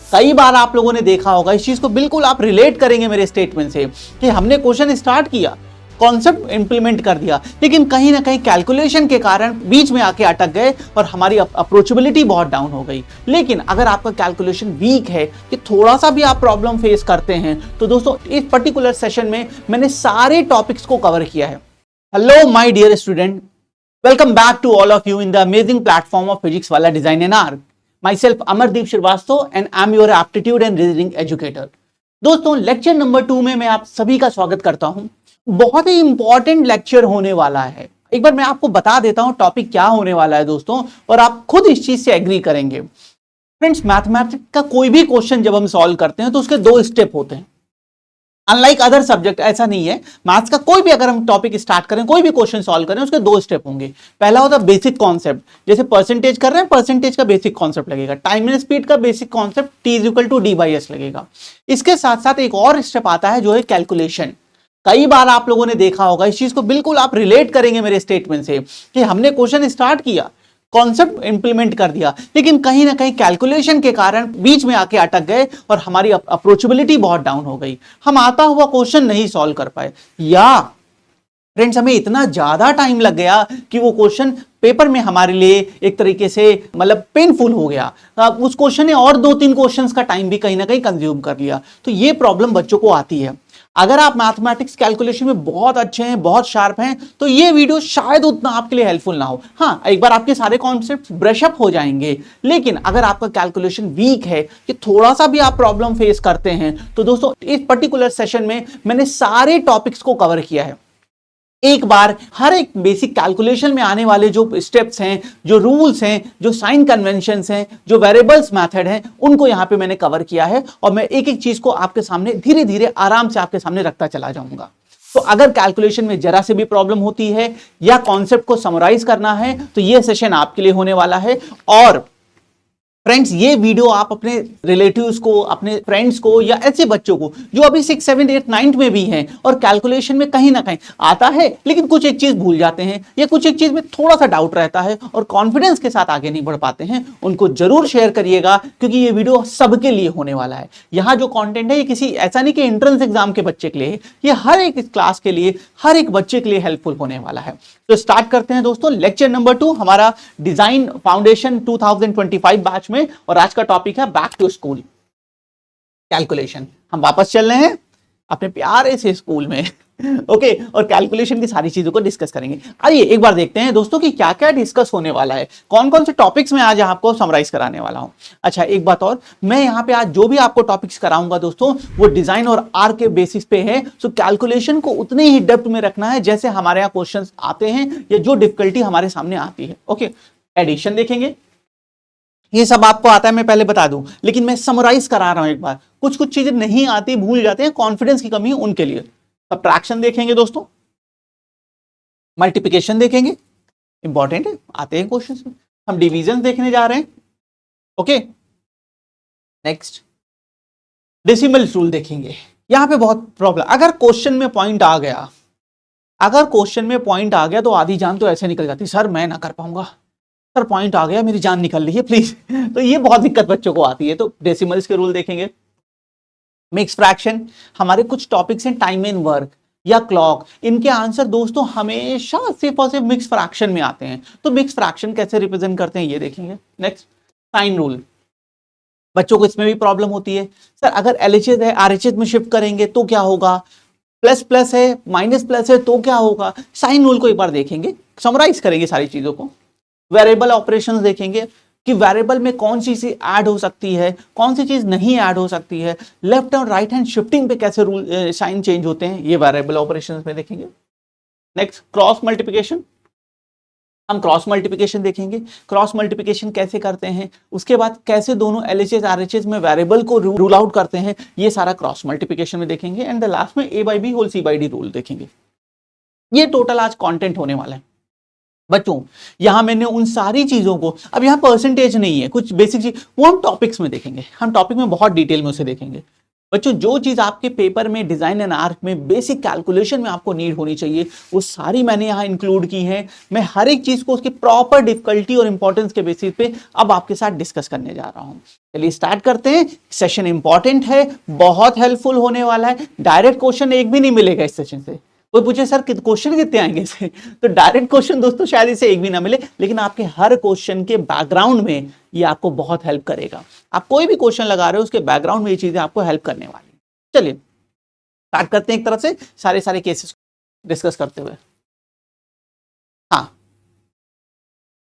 कई बार आप लोगों ने देखा होगा, इस चीज को बिल्कुल आप रिलेट करेंगे मेरे स्टेटमेंट से कि हमने क्वेश्चन स्टार्ट किया, कॉन्सेप्ट इंप्लीमेंट कर दिया, लेकिन कहीं ना कहीं कैलकुलेशन के कारण बीच में आके अटक गए और हमारी अप्रोचेबिलिटी बहुत डाउन हो गई। लेकिन अगर आपका कैलकुलेशन वीक है कि थोड़ा सा भी आप प्रॉब्लम फेस करते हैं, तो दोस्तों इस पर्टिकुलर सेशन में मैंने सारे टॉपिक्स को कवर किया है। Hello my dear student, welcome back to all of you in the amazing platform of physics वाला design and art. My Amardeep Srivastava and I am your aptitude and reasoning educator. दोस्तों lecture number 2 में मैं आप सभी का स्वागत करता हूं। बहुत ही इंपॉर्टेंट लेक्चर होने वाला है। एक बार मैं आपको बता देता हूं टॉपिक क्या होने वाला है दोस्तों, और आप खुद इस चीज से एग्री करेंगे। फ्रेंड्स, मैथमेटिक्स का कोई भी क्वेश्चन जब हम सॉल्व करते हैं तो उसके 2 स्टेप होते हैं। अनलाइक अदर सब्जेक्ट ऐसा नहीं है, मैथ्स का कोई भी अगर हम टॉपिक स्टार्ट करें, कोई भी क्वेश्चन सॉल्व करें, उसके 2 स्टेप होंगे। पहला होता है बेसिक कॉन्सेप्ट, जैसे परसेंटेज कर रहे हैं, परसेंटेज का बेसिक कॉन्सेप्ट लगेगा। टाइम एंड स्पीड का बेसिक कॉन्सेप्ट T=D/S लगेगा। इसके साथ साथ एक और स्टेप आता है जो है कैलकुलेशन। कई बार आप लोगों ने देखा होगा, इस चीज को बिल्कुल आप रिलेट करेंगे मेरे स्टेटमेंट से कि हमने क्वेश्चन स्टार्ट किया, कॉन्सेप्ट इंप्लीमेंट कर दिया, लेकिन कहीं ना कहीं कैलकुलेशन के कारण बीच में आके अटक गए और हमारी अप्रोचेबिलिटी बहुत डाउन हो गई। हम आता हुआ क्वेश्चन नहीं सॉल्व कर पाए, या फ्रेंड्स हमें इतना ज्यादा टाइम लग गया कि वो क्वेश्चन पेपर में हमारे लिए एक तरीके से मतलब पेनफुल हो गया। उस क्वेश्चन ने और 2-3 क्वेश्चंस का टाइम भी कहीं ना कहीं कंज्यूम कर लिया। तो ये प्रॉब्लम बच्चों को आती है। अगर आप मैथमेटिक्स कैलकुलेशन में बहुत अच्छे हैं, बहुत शार्प हैं, तो ये वीडियो शायद उतना आपके लिए हेल्पफुल ना हो। हाँ, एक बार आपके सारे कॉन्सेप्ट्स ब्रश अप हो जाएंगे, लेकिन अगर आपका कैलकुलेशन वीक है कि थोड़ा सा भी आप प्रॉब्लम फेस करते हैं, तो दोस्तों इस पर्टिकुलर सेशन में मैंने सारे टॉपिक्स को कवर किया है। एक बार हर एक बेसिक कैलकुलेशन में आने वाले जो स्टेप्स हैं, जो रूल्स हैं, जो साइन कन्वेंशंस हैं, जो वेरिएबल्स मेथड हैं, उनको यहां पे मैंने कवर किया है, और मैं एक एक चीज को आपके सामने धीरे धीरे आराम से आपके सामने रखता चला जाऊंगा। तो अगर कैलकुलेशन में जरा से भी प्रॉब्लम होती है या कॉन्सेप्ट को समराइज करना है, तो यह सेशन आपके लिए होने वाला है। और फ्रेंड्स, ये वीडियो आप अपने रिलेटिव्स को, अपने फ्रेंड्स को, या ऐसे बच्चों को जो अभी 6, 7, 8, 9 में भी हैं और कैलकुलेशन में कहीं ना कहीं आता है, लेकिन कुछ एक चीज भूल जाते हैं या कुछ एक चीज में थोड़ा सा डाउट रहता है और कॉन्फिडेंस के साथ आगे नहीं बढ़ पाते हैं, उनको जरूर शेयर करिएगा, क्योंकि ये वीडियो सबके लिए होने वाला है। यहाँ जो कॉन्टेंट है, ये किसी ऐसा नहीं कि एंट्रेंस एग्जाम के बच्चे के लिए, ये हर एक क्लास के लिए, हर एक बच्चे के लिए हेल्पफुल होने वाला है। तो स्टार्ट करते हैं दोस्तों लेक्चर नंबर 2 हमारा डिजाइन फाउंडेशन 2025 बैच में। और आज का टॉपिक है बैक टू स्कूल कैलकुलेशन। हम वापस चल रहे हैं अपने प्यारे से स्कूल में ओके, और कैलकुलेशन की सारी चीजों को डिस्कस करेंगे। आइए एक बार देखते हैं दोस्तों कि क्या क्या डिस्कस होने वाला है, कौन कौन से टॉपिक्स में आज आपको समराइज कराने वाला हूं। अच्छा, एक बात और, मैं यहां पे आज जो भी आपको टॉपिक्स कराऊंगा दोस्तों, वो डिजाइन और आर्क के बेसिस पे है। सो कैलकुलेशन को उतने ही डेप्थ में रखना है जैसे हमारे यहाँ क्वेश्चन आते हैं या जो डिफिकल्टी हमारे सामने आती है। ओके, एडिशन देखेंगे, ये सब आपको आता है, मैं पहले बता दूं, लेकिन मैं समराइज करा रहा हूं एक बार। कुछ कुछ चीजें नहीं आती, भूल जाते हैं, कॉन्फिडेंस की कमी है उनके लिए। सब्ट्रैक्शन देखेंगे दोस्तों, मल्टीप्लिकेशन देखेंगे, इंपॉर्टेंट है, आते हैं क्वेश्चंस में। हम डिवीजन देखने जा रहे हैं। ओके, नेक्स्ट डेसिमल रूल देखेंगे। यहां पे बहुत प्रॉब्लम, अगर क्वेश्चन में पॉइंट आ गया, अगर क्वेश्चन में पॉइंट आ गया तो आधी जान तो ऐसे निकल जाती, सर मैं ना कर पाऊंगा, सर पॉइंट आ गया, मेरी जान निकल रही है प्लीज तो ये बहुत दिक्कत बच्चों को आती है। तो डेसिमल्स के रूल देखेंगे। मिक्स फ्रैक्शन, हमारे कुछ टॉपिक्स हैं टाइम एंड वर्क या क्लॉक, इनके आंसर दोस्तों हमेशा सिर्फ और सिर्फ मिक्स फ्रैक्शन में आते हैं। तो मिक्स फ्रैक्शन कैसे रिप्रेजेंट करते हैं ये देखेंगे। नेक्स्ट, साइन रूल, बच्चों को इसमें भी प्रॉब्लम होती है, सर अगर LHS है RHS में शिफ्ट करेंगे तो क्या होगा, प्लस प्लस है माइनस प्लस है तो क्या होगा। साइन रूल को एक बार देखेंगे, समराइज करेंगे सारी चीजों को। वेरिएबल ऑपरेशंस देखेंगे कि वेरिएबल में कौन सी चीज ऐड हो सकती है, कौन सी चीज नहीं ऐड हो सकती है। लेफ्ट और राइट हैंड शिफ्टिंग पे कैसे रूल साइन चेंज होते हैं, ये वेरिएबल ऑपरेशंस में देखेंगे। नेक्स्ट, क्रॉस मल्टीप्लिकेशन, हम क्रॉस मल्टीप्लिकेशन देखेंगे, क्रॉस मल्टीप्लिकेशन कैसे करते हैं, उसके बाद कैसे दोनों LHS RHS में वेरिएबल को रूल आउट करते हैं, ये सारा क्रॉस मल्टीप्लिकेशन में देखेंगे। एंड द लास्ट में A/B होल C/D रूल देखेंगे। ये टोटल आज कंटेंट होने वाला है बच्चों। यहां मैंने उन सारी चीजों को, अब यहां परसेंटेज नहीं है, कुछ बेसिक चीज वो हम टॉपिक्स में देखेंगे, हम टॉपिक में बहुत डिटेल में उसे देखेंगे। बच्चों जो चीज आपके पेपर में डिजाइन एंड आर्क में बेसिक कैलकुलेशन में आपको नीड होनी चाहिए वो सारी मैंने यहाँ इंक्लूड की है। मैं हर एक चीज को उसकी प्रॉपर डिफिकल्टी और इंपॉर्टेंस के बेसिस पे अब आपके साथ डिस्कस करने जा रहा हूं। चलिए स्टार्ट करते हैं। सेशन इंपॉर्टेंट है, बहुत हेल्पफुल होने वाला है। डायरेक्ट क्वेश्चन एक भी नहीं मिलेगा इस सेशन से। कोई पूछे सर क्वेश्चन कितने आएंगे इससे, तो डायरेक्ट क्वेश्चन दोस्तों शायद इसे एक भी ना मिले, लेकिन आपके हर क्वेश्चन के बैकग्राउंड में ये आपको बहुत हेल्प करेगा। आप कोई भी क्वेश्चन लगा रहे हो उसके बैकग्राउंड में ये चीजें आपको हेल्प करने वाली है। चलिए स्टार्ट करते हैं एक तरफ से सारे केसेस डिस्कस करते हुए। हाँ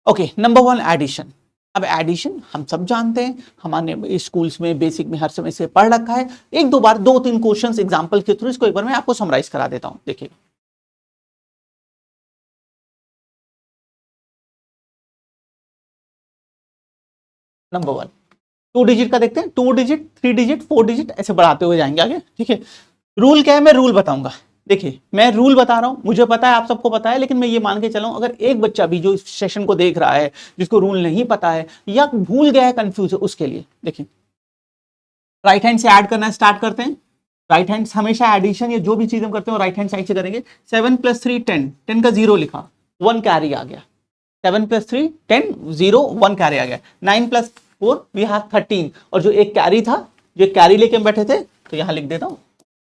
ओके, नंबर 1 एडिशन। अब एडिशन हम सब जानते हैं, हमारे स्कूल्स में बेसिक में हर समय से पढ़ रखा है। एक दो बार 2-3 क्वेश्चंस एग्जांपल के थ्रू इसको एक बार मैं आपको समराइज करा देता हूं। देखिए नंबर 1 2 डिजिट का देखते हैं। 2 डिजिट, 3 डिजिट, 4 डिजिट ऐसे बढ़ाते हुए जाएंगे आगे। ठीक है, रूल क्या है मैं रूल बताऊंगा। देखिए मैं रूल बता रहा हूं, मुझे पता है आप सबको पता है, लेकिन मैं ये मान के चला हूं अगर एक बच्चा भी जो इस सेशन को देख रहा है जिसको रूल नहीं पता है या भूल गया है, कंफ्यूज है, उसके लिए देखिए राइट हैंड से ऐड करना स्टार्ट करते हैं। राइट हैंड हमेशा एडिशन या जो भी चीज हम करते हैं राइट हैंड साइड से करेंगे। 7 + 3 10, 10 का 0 लिखा, 1 कैरी आ गया। 7 + 3 10, 0 1 कैरी आ गया। 9 + 4 वी हैव 13, और जो एक कैरी था, जो कैरी लेके हम बैठे थे, तो यहां लिख देता हूं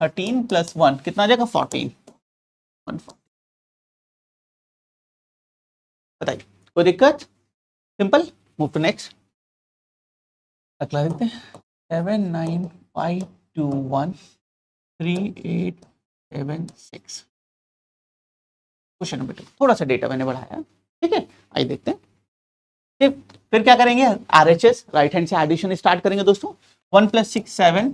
13 + 1 कितना आ जाएगा 14। बताइए कोई दिक्कत? Simple, move to next. अगला देखते हैं 7 9 5 2 1 3 8 7 6। क्वेश्चन नंबर 2, थोड़ा सा डेटा मैंने बढ़ाया। ठीक है, आइए देखते हैं। फिर क्या करेंगे, आरएचएस राइट हैंड से एडिशन स्टार्ट करेंगे दोस्तों। 1 + 6 7।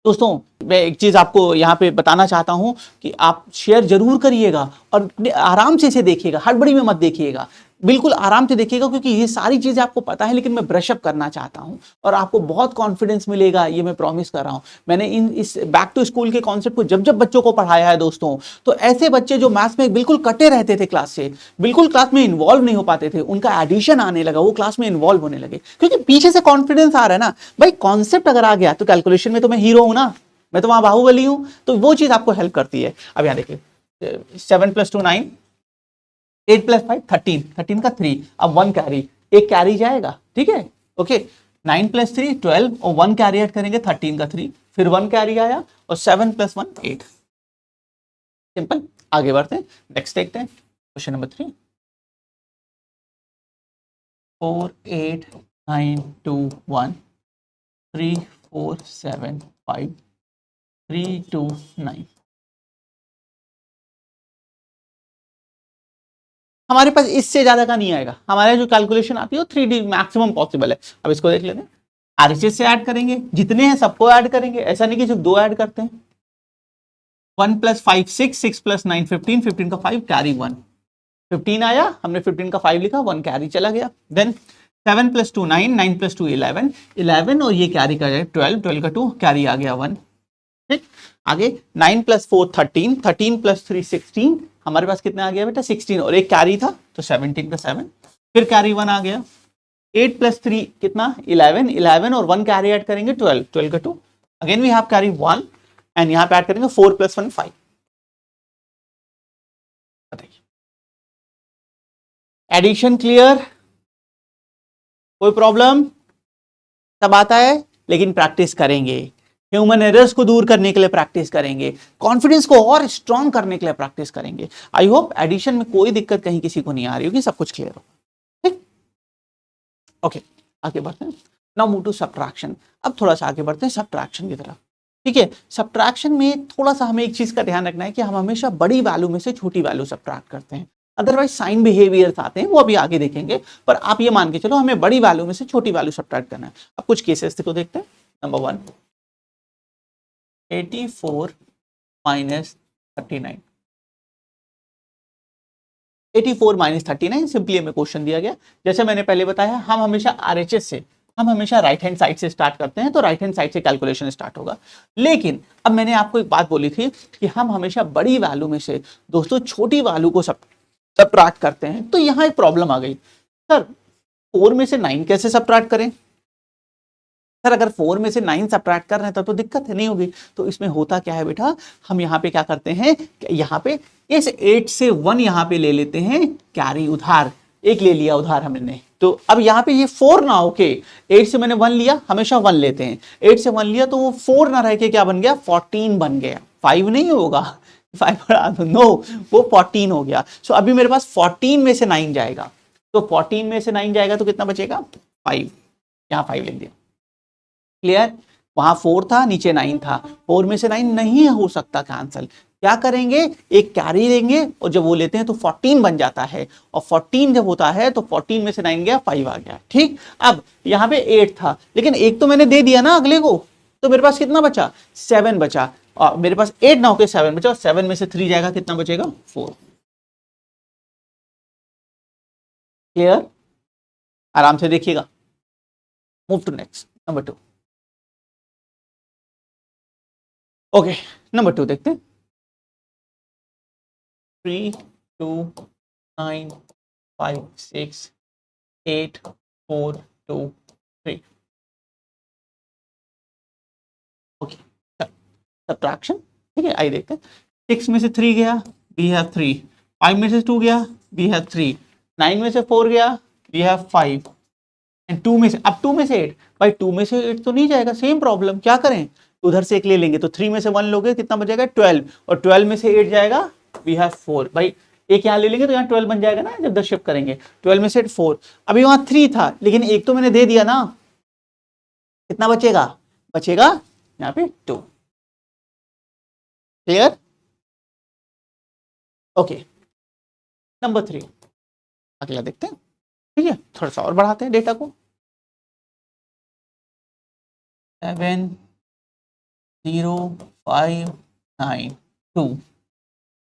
दोस्तों मैं एक चीज आपको यहाँ पे बताना चाहता हूं कि आप शेयर जरूर करिएगा और आराम से इसे देखिएगा, हड़बड़ी में मत देखिएगा, बिल्कुल आराम से देखिएगा, क्योंकि ये सारी चीजें आपको पता है, लेकिन मैं ब्रशअप करना चाहता हूं और आपको बहुत कॉन्फिडेंस मिलेगा, ये मैं प्रॉमिस कर रहा हूं। मैंने इस बैक टू स्कूल के कॉन्सेप्ट को जब जब बच्चों को पढ़ाया है दोस्तों, तो ऐसे बच्चे जो मैथ्स में बिल्कुल कटे रहते थे क्लास से, बिल्कुल क्लास में इन्वॉल्व नहीं हो पाते थे, उनका एडिशन आने लगा, वो क्लास में इन्वॉल्व होने लगे, क्योंकि पीछे से कॉन्फिडेंस आ रहा है ना भाई। कॉन्सेप्ट अगर आ गया तो कैलकुलेशन में तो मैं हीरो हूं ना, मैं तो वहां बाहुबली हूं, तो वो चीज आपको हेल्प करती है। अब यहां देखिए 7 + 2 9, 8 + 5 13, 13 का 3, अब 1 कैरी, एक कैरी जाएगा। ठीक है, ओके। 9 + 3 12 और 1 कैरी ऐड करेंगे, 13 का 3, फिर 1 कैरी आया और 7 + 1 8। सिंपल, आगे बढ़ते हैं, नेक्स्ट देखते हैं क्वेश्चन नंबर 3। 4 8 9 2 1 3 4 7 5 3 2 9। हमारे पास इससे ज्यादा का नहीं आएगा, हमारे जो कैलकुलेशन आती है वो 3D मैक्सिमम पॉसिबल है। अब इसको देख लेते हैं, आरएचएस से ऐड करेंगे, जितने हैं सबको ऐड करेंगे, ऐसा नहीं कि सिर्फ 2 ऐड करते हैं। 1 + 5 6, 6 + 9 15, 15 का 5 कैरी 1, 15 आया, हमने 15 का 5 लिखा, 1 कैरी चला गया। देन 7 + 2 9, 9 + 2 11, 11 और ये कैरी का जाए 12, 12 का 2 कैरी आ गया 1। ठीक, आगे 9 + 4 13, 13 + 3 16, हमारे पास कितना आ गया बेटा 16, और एक कैरी था तो 17 का 7, फिर कैरी 1 आ गया। 8 + 3 कितना 11, 11 और 1 कैरी ऐड करेंगे 12, 12 का 2, again we have carry 1 and यहां पे ऐड करेंगे 4 + 1 5। बताइए एडिशन क्लियर? कोई प्रॉब्लम? सब आता है, लेकिन प्रैक्टिस करेंगे, ह्यूमन एरर्स को दूर करने के लिए प्रैक्टिस करेंगे, कॉन्फिडेंस को और स्ट्रॉन्ग करने के लिए प्रैक्टिस करेंगे। आई होप एडिशन में कोई दिक्कत कहीं किसी को नहीं आ रही होगी, सब कुछ क्लियर हो। ठीक, ओके, आगे बढ़ते हैं। Now move to subtraction. अब थोड़ा सा आगे बढ़ते हैं सब्ट्रैक्शन की तरफ। ठीक है, सब्ट्रैक्शन में थोड़ा सा हमें एक चीज का ध्यान रखना है कि हम हमेशा बड़ी वैल्यू में से छोटी वैल्यू सब्ट्रैक्ट करते हैं, अदरवाइज साइन बिहेवियर्स आते हैं, वो अभी आगे देखेंगे, पर आप ये मान के चलो हमें बड़ी वैल्यू में से छोटी वैल्यू सब्ट्रैक्ट करना है। अब कुछ केसेस को देखते हैं। नंबर 1 84 - 39, 84 - 39 सिंपली हमें क्वेश्चन दिया गया। जैसे मैंने पहले बताया, हम हमेशा आरएचएस से, हम हमेशा राइट हैंड साइड से स्टार्ट करते हैं, तो राइट हैंड साइड से कैलकुलेशन स्टार्ट होगा। लेकिन अब मैंने आपको एक बात बोली थी कि हम हमेशा बड़ी वैल्यू में से दोस्तों छोटी वैल्यू को सब्ट्रैक्ट करते हैं, तो यहां एक प्रॉब्लम आ गई, सर 4 में से 9 कैसे सब्ट्रैक्ट करें? सर अगर 4 में से 9 सब्ट्रैक्ट कर रहे हैं तब तो दिक्कत नहीं होगी। तो इसमें होता क्या है बेटा, हम यहाँ पे क्या करते हैं, यहाँ पे इस 8 से 1 यहाँ पे ले लेते हैं कैरी उधार, एक ले लिया उधार हमने। तो अब यहाँ पे ये 4 ना होके 8 से मैंने 1 लिया, हमेशा 1 लेते हैं, 8 से 1 लिया तो वो 4 ना रह के क्या बन गया, 14 बन गया, 5 नहीं होगा, 5 नो, वो 14 हो गया। सो अभी मेरे पास 14 में से 9 जाएगा, तो 14 में से 9 जाएगा तो कितना बचेगा, 5, यहाँ 5 लिख दिया। क्लियर, वहां 4 था, नीचे 9 था, 4 में से 9 नहीं हो सकता कैंसल, क्या करेंगे, एक कैरी लेंगे और जब वो लेते हैं तो 14 बन जाता है, और 14 जब होता है तो 14 में से 9 गया, 5 आ गया। ठीक, अब यहाँ पे 8 था, लेकिन एक तो मैंने दे दिया ना अगले को, तो मेरे पास कितना बचा, 7 बचा, और मेरे पास 8 ना होकर 7 बचा, और 7 में से 3 जाएगा, कितना बचेगा, 4। क्लियर, आराम से देखिएगा। Move to next, number 2। Okay, number 2 देखते हैं। 3 2 9 5 6 8 4 2 3। ओके, सब्ट्रैक्शन, ठीक है, आइए देखते हैं। 6 में से 3 गया, वी हैव 3, 5 में से 2 गया, वी हैव 3, 9 में से 4 गया, वी हैव 5, एंड 2 में से, अब 2 में से 8, भाई 2 में से 8 तो नहीं जाएगा, सेम प्रॉब्लम, क्या करें, उधर से एक ले लेंगे, तो 3 में से 1 लोगे, कितना बचेगा, 12, और 12 में से 8 जाएगा, वी हैव 4, भाई एक यहाँ ले लेंगे तो यहाँ 12 बन जाएगा ना, जब 10 शिफ्ट करेंगे, 12 में से 4, अभी वहां 3 था, लेकिन एक तो मैंने दे दिया ना, कितना बचेगा, बचेगा यहाँ पे 2। क्लियर, ओके, नंबर 3, अगला देखते हैं। ठीक है, थोड़ा सा और बढ़ाते हैं डेटा को। 7 0 5 9 2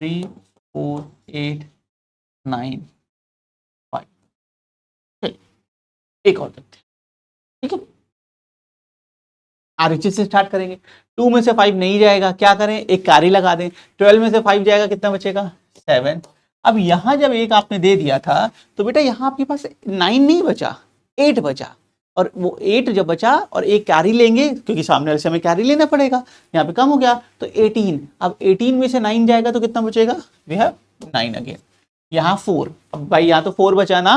3 4 8 9 5। एक और देखते हैं, ठीक है, RHS से स्टार्ट करेंगे। 2 में से 5 नहीं जाएगा, क्या करें, एक कैरी लगा दें, 12 में से 5 जाएगा, कितना बचेगा, 7। अब यहां जब एक आपने दे दिया था तो बेटा यहां आपके पास 9 नहीं बचा, 8 बचा, और वो 8 जब बचा और एक कैरी लेंगे, क्योंकि सामने वाले से हमें कैरी लेना पड़ेगा, यहाँ पे कम हो गया तो 18, अब 18 में से 9 जाएगा तो कितना बचेगा, वी हैव 9 अगेन, यहाँ 4, अब भाई यहाँ तो 4 बचा ना,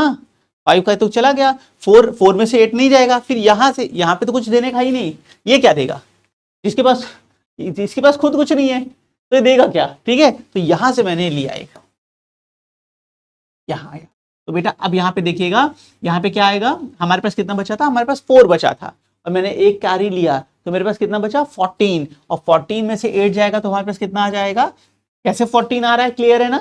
5 का तो चला गया, 4 में से 8 नहीं जाएगा, फिर यहाँ से यहाँ पे तो कुछ देने का ही नहीं, ये क्या देगा, जिसके पास खुद कुछ नहीं है तो ये देगा क्या, ठीक है, तो यहां से मैंने लिया एक, यहां आया, तो बेटा अब यहाँ पे देखिएगा, यहाँ पे क्या आएगा, हमारे पास कितना बचा था, हमारे पास 4 बचा था, और मैंने एक कैरी लिया, तो मेरे पास कितना बचा, 14, और 14 में से 8 जाएगा तो हमारे पास कितना आ जाएगा, कैसे 14 आ रहा है, क्लियर है ना,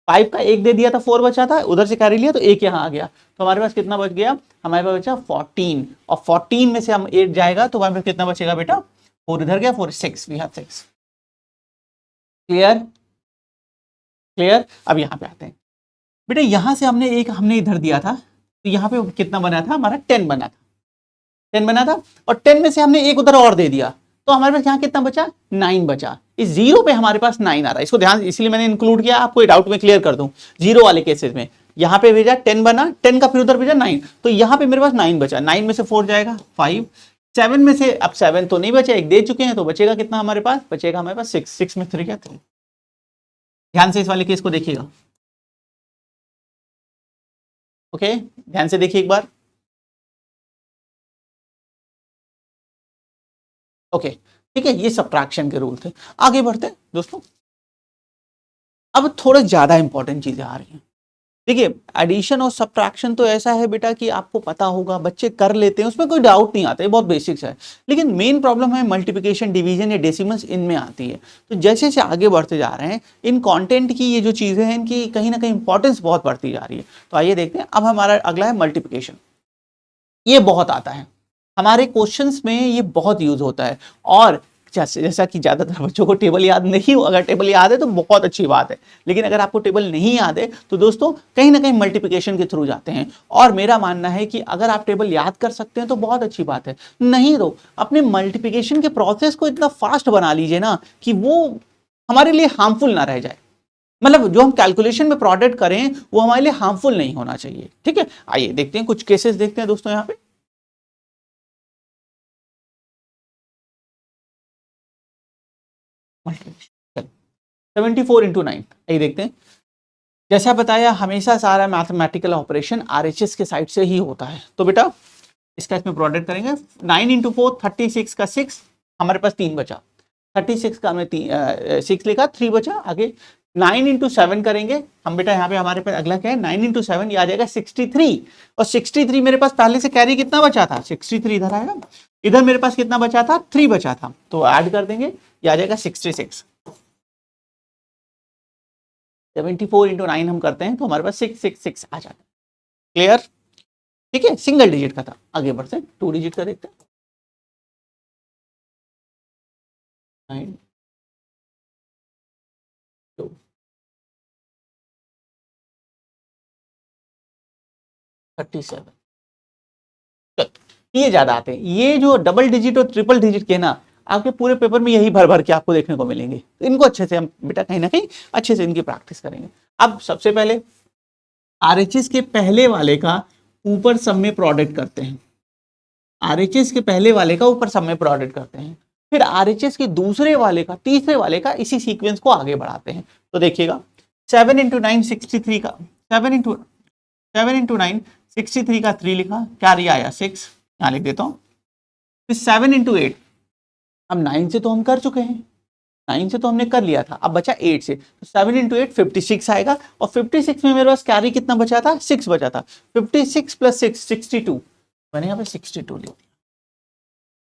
5 का एक दे दिया था, 4 बचा था, उधर से कैरी लिया तो एक यहाँ आ गया, तो हमारे पास कितना बच गया, हमारे पास बचा 14, और 14 में से हम 8 जाएगा तो हमारे पास कितना बचेगा बेटा, 4 इधर गया, 4 6, वी हैव 6। क्लियर, क्लियर, अब यहाँ पे आते हैं बेटा, यहां से हमने इधर दिया था, तो यहाँ पे कितना बना था, हमारा 10 बना था, 10 बना था, और 10 में से हमने एक उधर और दे दिया, तो हमारे पास यहाँ कितना बचा, 9 बचा, इस जीरो पे हमारे पास 9 आ रहा है, इसको ध्यान, इसलिए मैंने इंक्लूड किया, आपको डाउट में क्लियर कर दूं, जीरो वाले केसेस में यहाँ पे भेजा 10 बना, 10 का फिर उधर भेजा 9, तो यहाँ पे मेरे पास 9 बचा, 9 में से 4 जाएगा 5, 7 में से, अब 7 तो नहीं बचा, एक दे चुके हैं, तो बचेगा कितना हमारे पास, बचेगा हमारे पास 6, 6 में 3 क्या 3। ध्यान से इस वाले केस को देखिएगा, ओके, ध्यान से देखिए एक बार, ओके, ठीक है, ये सब्ट्रैक्शन के रूल थे। आगे बढ़ते हैं दोस्तों, अब थोड़ा ज्यादा इंपॉर्टेंट चीजें आ रही हैं। देखिए, एडिशन और सब्ट्रैक्शन तो ऐसा है बेटा कि आपको पता होगा, बच्चे कर लेते हैं, उसमें कोई डाउट नहीं आता, ये बहुत बेसिक्स है, लेकिन मेन प्रॉब्लम है मल्टीप्लिकेशन, डिवीजन या डेसिमल्स, इनमें आती है। तो जैसे जैसे आगे बढ़ते जा रहे हैं, इन कंटेंट की ये जो चीजें हैं, इनकी कहीं ना कहीं इंपॉर्टेंस बहुत बढ़ती जा रही है। तो आइए देखते हैं, अब हमारा अगला है मल्टीप्लिकेशन। ये बहुत आता है हमारे क्वेश्चंस में, ये बहुत यूज होता है, और जैसा कि ज्यादातर बच्चों को टेबल याद नहीं हो, अगर टेबल याद है तो बहुत अच्छी बात है, लेकिन अगर आपको टेबल नहीं याद है तो दोस्तों कहीं ना कहीं मल्टीप्लिकेशन के थ्रू जाते हैं, और मेरा मानना है कि अगर आप टेबल याद कर सकते हैं तो बहुत अच्छी बात है, नहीं तो अपने मल्टीप्लिकेशन के प्रोसेस को इतना फास्ट बना लीजिए ना कि वो हमारे लिए हार्मफुल ना रह जाए, मतलब जो हम कैलकुलेशन में प्रोडक्ट करें वो हमारे लिए हार्मफुल नहीं होना चाहिए। ठीक है, आइए देखते हैं कुछ केसेस, देखते हैं दोस्तों यहाँ पे। मल्टीप्लिकेशन। 74 इंटू 9, यही देखते हैं। जैसा बताया हमेशा सारा मैथमेटिकल ऑपरेशन आरएचएस के साइड से ही होता है। तो बेटा इसका इसमें प्रोडक्ट करेंगे। 9 इंटू 4 36 का 6, हमारे पास 3 बचा। 36 का हमने 6 लिखा, 3 बचा। आगे 9 इंटू 7 करेंगे हम बेटा, यहाँ पे हमारे पास अगला क्या है 9 इंटू 7, ये आ जाएगा 63। और 63 मेरे पास पहले से कैरी कितना बचा था, 63 इधर आएगा, इधर मेरे पास कितना बचा था, 3 बचा था, तो ऐड कर देंगे, ये आ जाएगा 66। 74 इंटू 9 हम करते हैं तो हमारे पास 666 आ जाता है। क्लियर? ठीक है, सिंगल डिजिट का था। आगे बढ़ते हैं, 2 डिजिट का देखते हैं। 9 2 37। ये ज्यादा आते हैं, ये जो डबल डिजिट और ट्रिपल डिजिट के ना आपके पूरे पेपर में यही भर भर के आपको देखने को मिलेंगे। तो इनको अच्छे से हम बेटा कहीं ना कहीं अच्छे से इनकी प्रैक्टिस करेंगे। अब सबसे पहले आरएचएस के पहले वाले का ऊपर सब में प्रोडक्ट करते हैं, आरएचएस के पहले वाले का ऊपर सब में प्रोडक्ट करते हैं, फिर आरएचएस के दूसरे वाले का, तीसरे वाले का, इसी सीक्वेंस को आगे बढ़ाते हैं। तो देखिएगा 7 इंटू 9 63 का, 7 इंटू 9 63 का 3 लिखा, कैरी आया 6, यहाँ लिख देता हूँ। फिर 7 इंटू 8, अब 9 से तो हम कर चुके हैं, 9 से तो हमने कर लिया था, अब बचा 8 से, तो 7 इंटू 8 56 आएगा। और 56 में मेरे पास कैरी कितना बचा था, 6 बचा था। 56 प्लस 6 62, मैंने यहाँ पे 62 लिख दिया।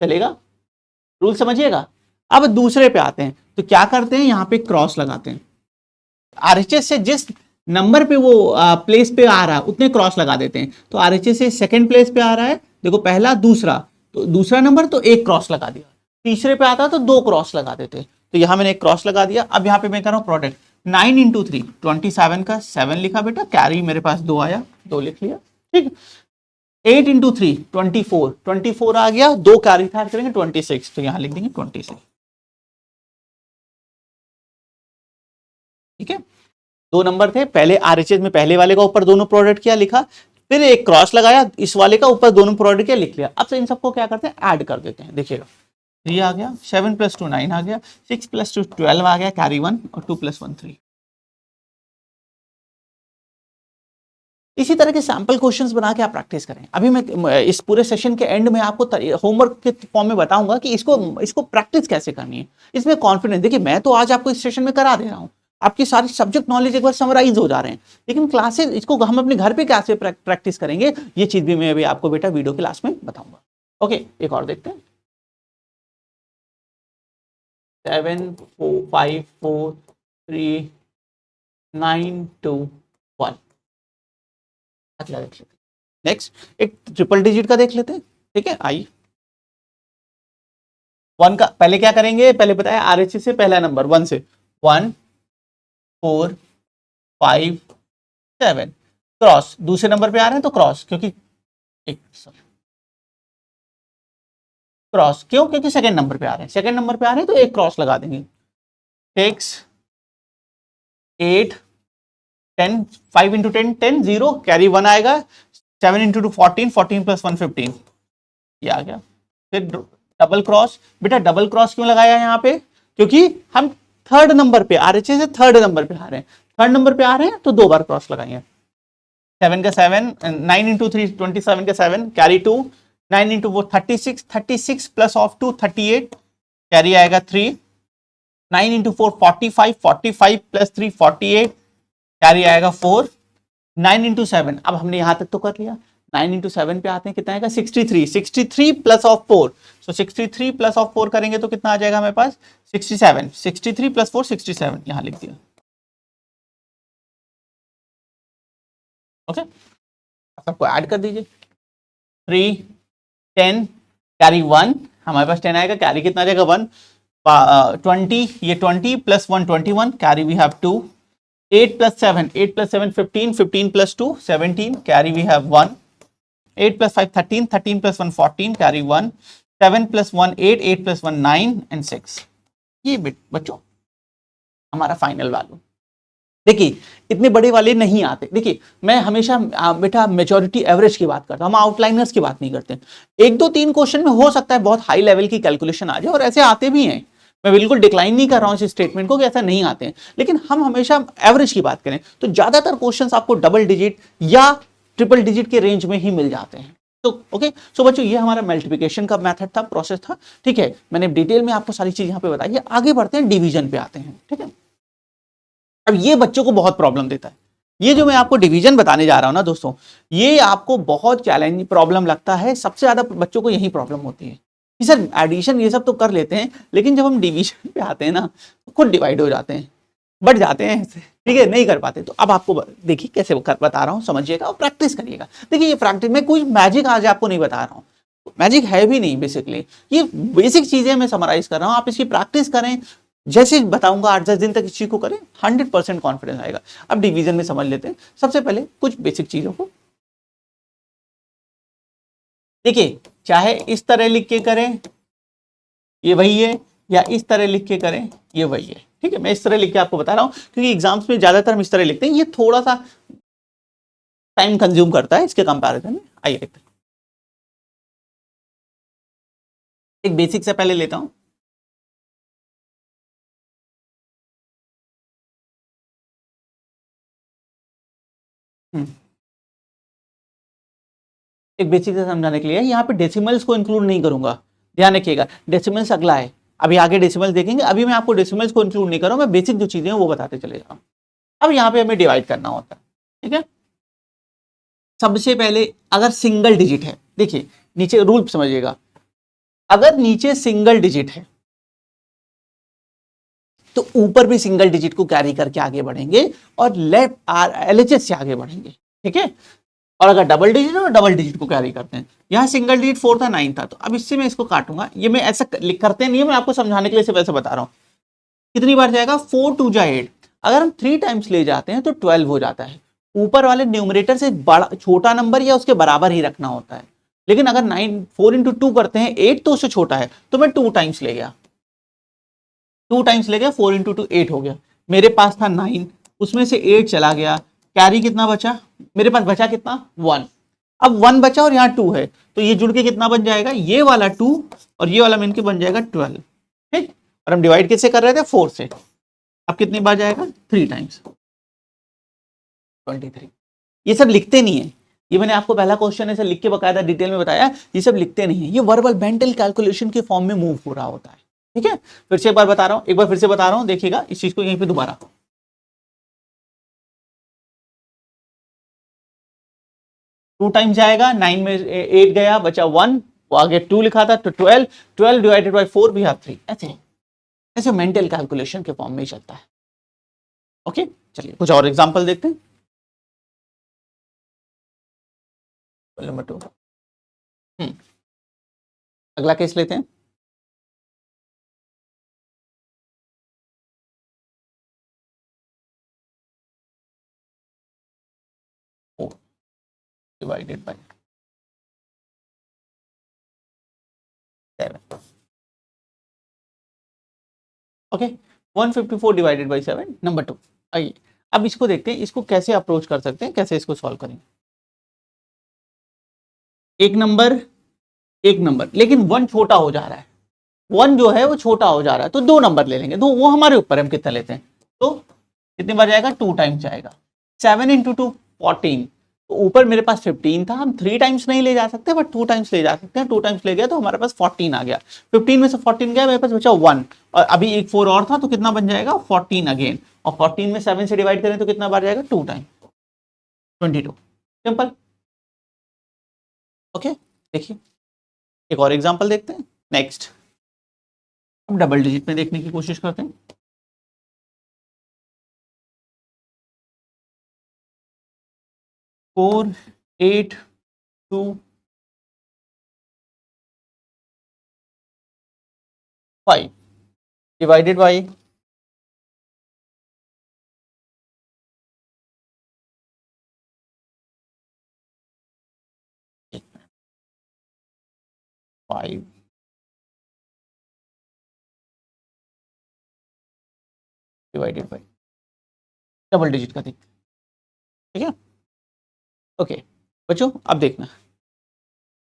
चलेगा? रूल समझिएगा। अब दूसरे पे आते हैं, तो क्या करते हैं, यहाँ पे क्रॉस लगाते हैं। आरएचएस से जिस नंबर पे वो प्लेस पे आ रहा है उतने क्रॉस लगा देते हैं। तो आरएचएस से सेकंड प्लेस पे आ रहा है, देखो पहला दूसरा, तो दूसरा नंबर तो एक क्रॉस लगा दिया, तीसरे पे आता तो 2 क्रॉस लगा देते। तो यहां मैंने एक क्रॉस लगा दिया। अब यहाँ पे मैं कर रहा हूँ प्रोडक्ट, 9 इंटू 3 27 का 7 लिखा बेटा, कैरी मेरे पास 2 आया, 2 लिख लिया, ठीक। 8 इंटू 3 24 आ गया, 2 कैरी था, करेंगे 26, तो यहां लिख देंगे 26, ठीक है। 2 नंबर थे पहले आरएचएस में, पहले वाले का ऊपर दोनों प्रोडक्ट किया लिखा, फिर एक क्रॉस लगाया, इस वाले का ऊपर दोनों प्रोडक्ट किया लिख लिया। अब से इन सबको क्या करते हैं, ऐड कर देते हैं। देखिएगा 3 आ गया, 7 प्लस 2 9 आ गया, 6 प्लस 2 12 आ गया, कैरी 1, और 2 प्लस 1 3। इसी तरह के सैंपल क्वेश्चंस बना के आप प्रैक्टिस करें। अभी मैं इस पूरे सेशन के एंड में आपको होमवर्क के फॉर्म में बताऊंगा कि इसको प्रैक्टिस कैसे करनी है। इसमें कॉन्फिडेंस, देखिए मैं तो आज आपको इस सेशन में करा दे रहा हूँ, आपकी सारी सब्जेक्ट नॉलेज एक बार समराइज हो जा रहे हैं, लेकिन क्लासेस इसको हम अपने घर पे कैसे प्रैक्टिस करेंगे, ये चीज भी मैं अभी आपको बेटा वीडियो क्लास में बताऊंगा। ओके, एक और देखते हैं। 7 5 4 3 9 2 1। अगला देख लेते हैं। नेक्स्ट एक ट्रिपल डिजिट का देख लेते हैं, ठीक है। आई 1 का पहले क्या करेंगे, पहले बताया आरएचएस से पहला नंबर 1 से, 1 4 5 7 क्रॉस, दूसरे नंबर पे आ रहे हैं तो क्रॉस, क्योंकि एक क्रॉस क्यों, क्योंकि सेकंड नंबर पे आ रहे हैं, सेकंड नंबर पे आ रहे हैं तो एक क्रॉस लगा देंगे। 6 8 10 5 इंटू 10 10 0, कैरी 1 आएगा। 7 इंटू 2 14 14 प्लस 1 15, ये आ गया। फिर डबल क्रॉस, बेटा डबल क्रॉस क्यों लगाया यहाँ पे, क्योंकि हम थर्ड नंबर पे आरएचएस से थर्ड नंबर पे आ रहे हैं, थर्ड नंबर पे आ रहे हैं तो 2 बार क्रॉस लगाएंगे। 7 का 7, 9 इंटू 3 27 का 7, carry 2, 9 into 4 36, 36 plus of 2 38, carry आएगा 3, 9 इंटू 4 45, 45 प्लस 3 48, कैरी आएगा 4, 9 इंटू 7, अब हमने यहां तक तो कर लिया, 9 इंटू 7 पे आते हैं, कितना आएगा 63, 63 plus of 4, so 63 plus of 4 करेंगे तो कितना आ जाएगा हमारे पास 67, 63 प्लस 4 67, यहां लिख दिया। ओके, सबको ऐड कर दीजिए, 3 10 कैरी 1, हमारे पास 10 आएगा, कैरी कितना आ जाएगा 1, 20, ये 20 plus 1 21, carry we have 2, 8 plus 7 15, 15 plus 2 17, carry we have 1, 8 plus 5 13, 13 plus 1 14, carry 1, 7 plus 1 8, 8 plus 1 9 and 6। ये बच्चों हमारा फाइनल वैल्यू। देखिए इतने बड़े वाले नहीं आते, देखिए मैं हमेशा बेटा मेजॉरिटी एवरेज की बात करता हूँ, हम आउटलाइनर्स की बात नहीं करते। 1 2 3 क्वेश्चन में हो सकता है बहुत हाई लेवल की कैलकुलेशन आ जाए, और ऐसे आते भी हैं, मैं बिल्कुल डिक्लाइन नहीं कर रहा हूं इस स्टेटमेंट को कि ऐसा नहीं आते हैं, लेकिन हम हमेशा एवरेज की बात करें तो ज्यादातर क्वेश्चंस आपको डबल डिजिट या ट्रिपल डिजिट के रेंज में ही मिल जाते हैं। तो ओके, सो बच्चों ये हमारा मल्टीप्लिकेशन का मेथड था, प्रोसेस था, ठीक है। मैंने डिटेल में आपको सारी चीज यहां पे बताई है। आगे बढ़ते हैं, डिवीजन पे आते हैं, ठीक है। अब ये बच्चों को बहुत प्रॉब्लम देता है। ये जो मैं आपको डिवीजन बताने जा रहा हूं ना दोस्तों, ये आपको बहुत चैलेंज प्रॉब्लम लगता है। सबसे ज्यादा बच्चों को यही प्रॉब्लम होती है कि सर एडिशन ये सब तो कर लेते हैं, लेकिन जब हम डिवीजन पे आते हैं ना तो खुद डिवाइड हो जाते हैं, बढ़ जाते हैं, ठीक है, नहीं कर पाते। तो अब आपको देखिए कैसे बता रहा हूं, समझिएगा और प्रैक्टिस करिएगा। देखिए ये प्रैक्टिस में कोई मैजिक आज आपको नहीं बता रहा हूं, मैजिक है भी नहीं बेसिकली, ये बेसिक चीजें मैं समराइज कर रहा हूं। आप इसकी प्रैक्टिस करें, जैसे बताऊंगा 8-10 दिन तक इस चीज को करें, 100% कॉन्फिडेंस आएगा। अब डिवीजन में समझ लेते हैं। सबसे पहले कुछ बेसिक चीजों को देखिए, चाहे इस तरह लिख के करें ये वही है, या इस तरह लिख के करें ये वही है, ठीक है। मैं इस तरह लिख के आपको बता रहा हूं क्योंकि एग्जाम्स में ज्यादातर हम इस तरह लिखते हैं, ये थोड़ा सा टाइम कंज्यूम करता है इसके कंपैरिजन में। आइए देखते हैं, एक बेसिक से पहले लेता हूं। एक बेसिक से समझाने के लिए यहाँ पे डेसिमल्स को इंक्लूड नहीं करूंगा, ध्यान रखिएगा। डेसिमल्स अगला है, अभी आगे डेसिमल्स देखेंगे, अभी मैं आपको डेसिमल्स को इंक्लूड नहीं कर रहा हूं, मैं बेसिक जो चीजें हैं वो बताते चले जा रहा हूं। अब यहाँ पे हमें डिवाइड करना होता है, ठीक है। सबसे पहले अगर सिंगल डिजिट है, देखिए नीचे रूल समझिएगा, अगर नीचे सिंगल डिजिट है तो ऊपर भी सिंगल डिजिट को कैरी करके आगे बढ़ेंगे और लेफ्ट एलएचएस से आगे बढ़ेंगे, ठीक है। और अगर डबल डिजिट है तो डबल डिजिट को कैरी करते हैं। यहाँ सिंगल डिजिट 4 था, 9 था, तो अब इससे मैं इसको काटूंगा। ये मैं ऐसा करते नहीं है, मैं आपको समझाने के लिए सिर्फ ऐसे बता रहा हूँ। कितनी बार जाएगा, 4 2 जा 8। अगर हम 3 टाइम्स ले जाते हैं तो 12 हो जाता है। ऊपर वाले न्यूमरेटर से बड़ा छोटा नंबर या उसके बराबर ही रखना होता है। लेकिन अगर 4 इंटू 2 करते हैं 8 तो उससे छोटा है, तो मैं 2 टाइम्स ले गया, 2 टाइम्स ले गया, 4 इंटू 2 8 हो गया। मेरे पास था 9, उसमें से 8 चला गया, कैरी कितना बचा, मेरे पास बचा कितना 1। अब 1 बचा और यहाँ 2 है, तो ये जुड़ के कितना बन जाएगा, ये वाला 2 और ये वाला मिलके बन जाएगा 12, ठीक। और हम डिवाइड कैसे कर रहे थे, 4 से। अब कितनी बार जाएगा, 3 टाइम्स 23। ये सब लिखते नहीं है, ये मैंने आपको पहला क्वेश्चन ऐसे लिख के बकायदा डिटेल में बताया, ये सब लिखते नहीं है, ये वर्बल मेंटल कैलकुलेशन के फॉर्म में मूव हो रहा होता है, ठीक है। फिर से एक बार बता रहा हूं, एक बार फिर से बता रहा हूं, देखिएगा इस चीज को यहीं पे दोबारा। 2 टाइम्स जाएगा, 9 में 8 गया, बचा 1, वो आगे 2 लिखा था तो 12, 12 डिवाइडेड बाय 4 भी आप 3, ऐसे ऐसे मेंटल कैलकुलेशन के फॉर्म में ही चलता है। ओके, चलिए कुछ और एग्जांपल देखते हैं। नंबर 2, अगला केस लेते हैं। Divided by 7, okay. 154 divided by 7, number 2। आइए अब इसको देखते हैं, इसको कैसे अप्रोच कर सकते हैं, कैसे इसको सॉल्व करेंगे। एक नंबर लेकिन 1 छोटा हो जा रहा है, 1 जो है वो छोटा हो जा रहा है, तो 2 नंबर ले लेंगे, तो वो हमारे ऊपर हम कितना लेते हैं। तो कितनी बार जाएगा, 2 टाइम्स जाएगा। 7 इंटू 2 14, तो ऊपर मेरे पास 15 था, हम 3 टाइम्स नहीं ले जा सकते बट 2 टाइम्स ले जा सकते हैं। 2 टाइम्स ले गया तो हमारे पास 14 आ गया। 15 में से 14 गया, मेरे पास बचा 1 और अभी एक 4 और था, तो कितना बन जाएगा 14 अगेन। और 14 में 7 से डिवाइड करें तो कितना बार जाएगा, 2 टाइम 22, सिंपल। ओके, देखिए एक और एग्जांपल देखते हैं नेक्स्ट। अब डबल डिजिट में देखने की कोशिश करते हैं। Four 8 2 5 divided by 5 divided by double digit का देखते हैं, ठीक है। ओके बच्चों, अब देखना,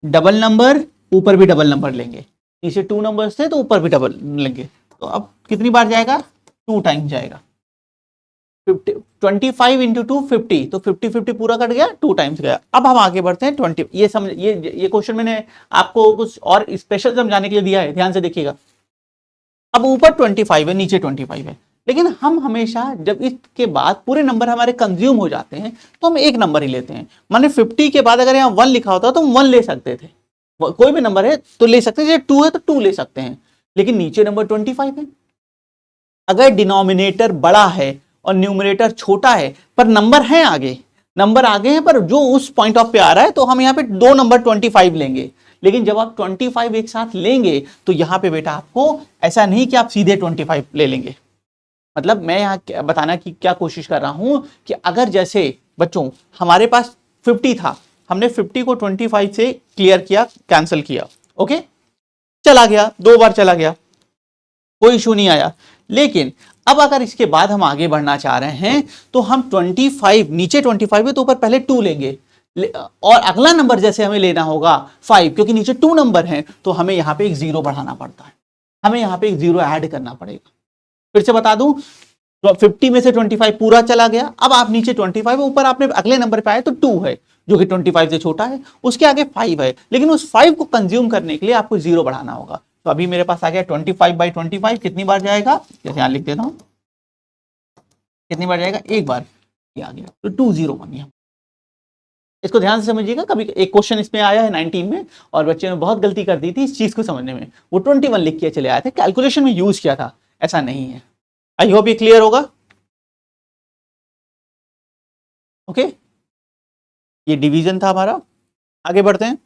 डबल नंबर ऊपर भी डबल नंबर लेंगे, नीचे 2 नंबर्स थे तो ऊपर भी डबल लेंगे। तो अब कितनी बार जाएगा, 2 टाइम्स जाएगा। 25 इंटू 2 50, तो 50 पूरा कट गया, 2 टाइम्स गया। अब हम आगे बढ़ते हैं 20। ये समझ, ये क्वेश्चन मैंने आपको कुछ और स्पेशल समझाने के लिए दिया है, ध्यान से देखिएगा। अब ऊपर 25 है, नीचे 25 है, लेकिन हम हमेशा जब इसके बाद पूरे नंबर हमारे कंज्यूम हो जाते हैं तो हम एक नंबर ही लेते हैं। माने 50 के बाद अगर यहाँ 1 लिखा होता तो हम 1 ले सकते थे, कोई भी नंबर है तो ले सकते हैं, 2 है तो 2 ले सकते हैं, लेकिन नीचे नंबर 25 है। अगर डिनोमिनेटर बड़ा है और न्यूमरेटर छोटा है पर नंबर है आगे, नंबर आगे है पर जो उस पॉइंट ऑफ पे आ रहा है, तो हम यहाँ पे 2 नंबर 25 लेंगे। लेकिन जब आप 25 एक साथ लेंगे तो यहां पे बेटा आपको ऐसा नहीं कि आप सीधे 25 ले लेंगे। मतलब मैं यहां बताना की क्या कोशिश कर रहा हूं कि अगर जैसे बच्चों हमारे पास 50 था, हमने 50 को 25 से क्लियर किया, कैंसिल किया, ओके, चला गया, 2 बार चला गया, कोई इशू नहीं आया। लेकिन अब अगर इसके बाद हम आगे बढ़ना चाह रहे हैं तो हम 25, नीचे 25 है तो ऊपर पहले 2 लेंगे, और अगला नंबर जैसे हमें लेना होगा 5, क्योंकि नीचे 2 नंबर हैं तो हमें यहां पे एक 0 बढ़ाना पड़ता है, हमें यहां पे एक 0 ऐड करना पड़ेगा। फिर से बता दूं, 50 में से 25 पूरा चला गया, अब आप नीचे 25, ऊपर आपने अगले नंबर पे आए तो 2 है जो कि 25 से छोटा है, उसके आगे 5 है, लेकिन उस 5 को कंज्यूम करने के लिए आपको 0 बढ़ाना होगा। तो अभी मेरे पास आ गया 25/25, कितनी बार जाएगा, जैसे यहां लिख देता हूं, कितनी बार जाएगा, एक बार, ये आ गया, तो 20 बन गया। इसको ध्यान से समझिएगा, कभी एक क्वेश्चन इसमें आया है 19 में और बच्चे ने बहुत गलती कर दी थी इस चीज को समझने में, वो 21 लिख के चले आए थे, कैलकुलेशन में यूज किया था, ऐसा नहीं है। आई होप ये क्लियर होगा, ओके। ये डिवीजन था हमारा, आगे बढ़ते हैं,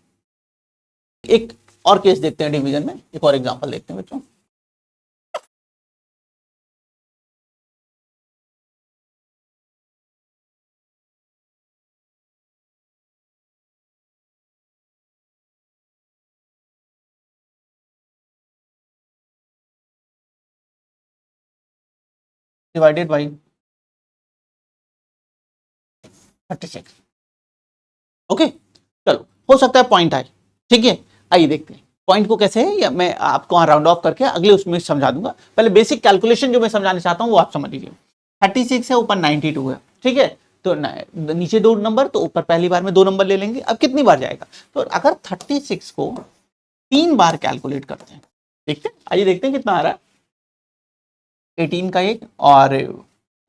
एक और केस देखते हैं डिवीजन में, एक और एग्जांपल देखते हैं बच्चों। Divided by 36, okay. चलो, हो सकता है पॉइंट आए, ठीक है, आइए देखते हैं पॉइंट को कैसे है, या मैं आपको वहां राउंड ऑफ करके अगले उसमें समझा दूंगा। पहले बेसिक कैलकुलेशन जो मैं समझाना चाहता हूं वो आप समझ लीजिए। 36 है, ऊपर 92 है, ठीक है, तो नीचे 2 नंबर, तो ऊपर पहली बार में 2 नंबर ले लेंगे। अब कितनी बार जाएगा, तो अगर 36 को 3 बार कैलकुलेट करते हैं, देखते हैं, आइए देखते हैं कितना आ रहा है। 18 का 1 और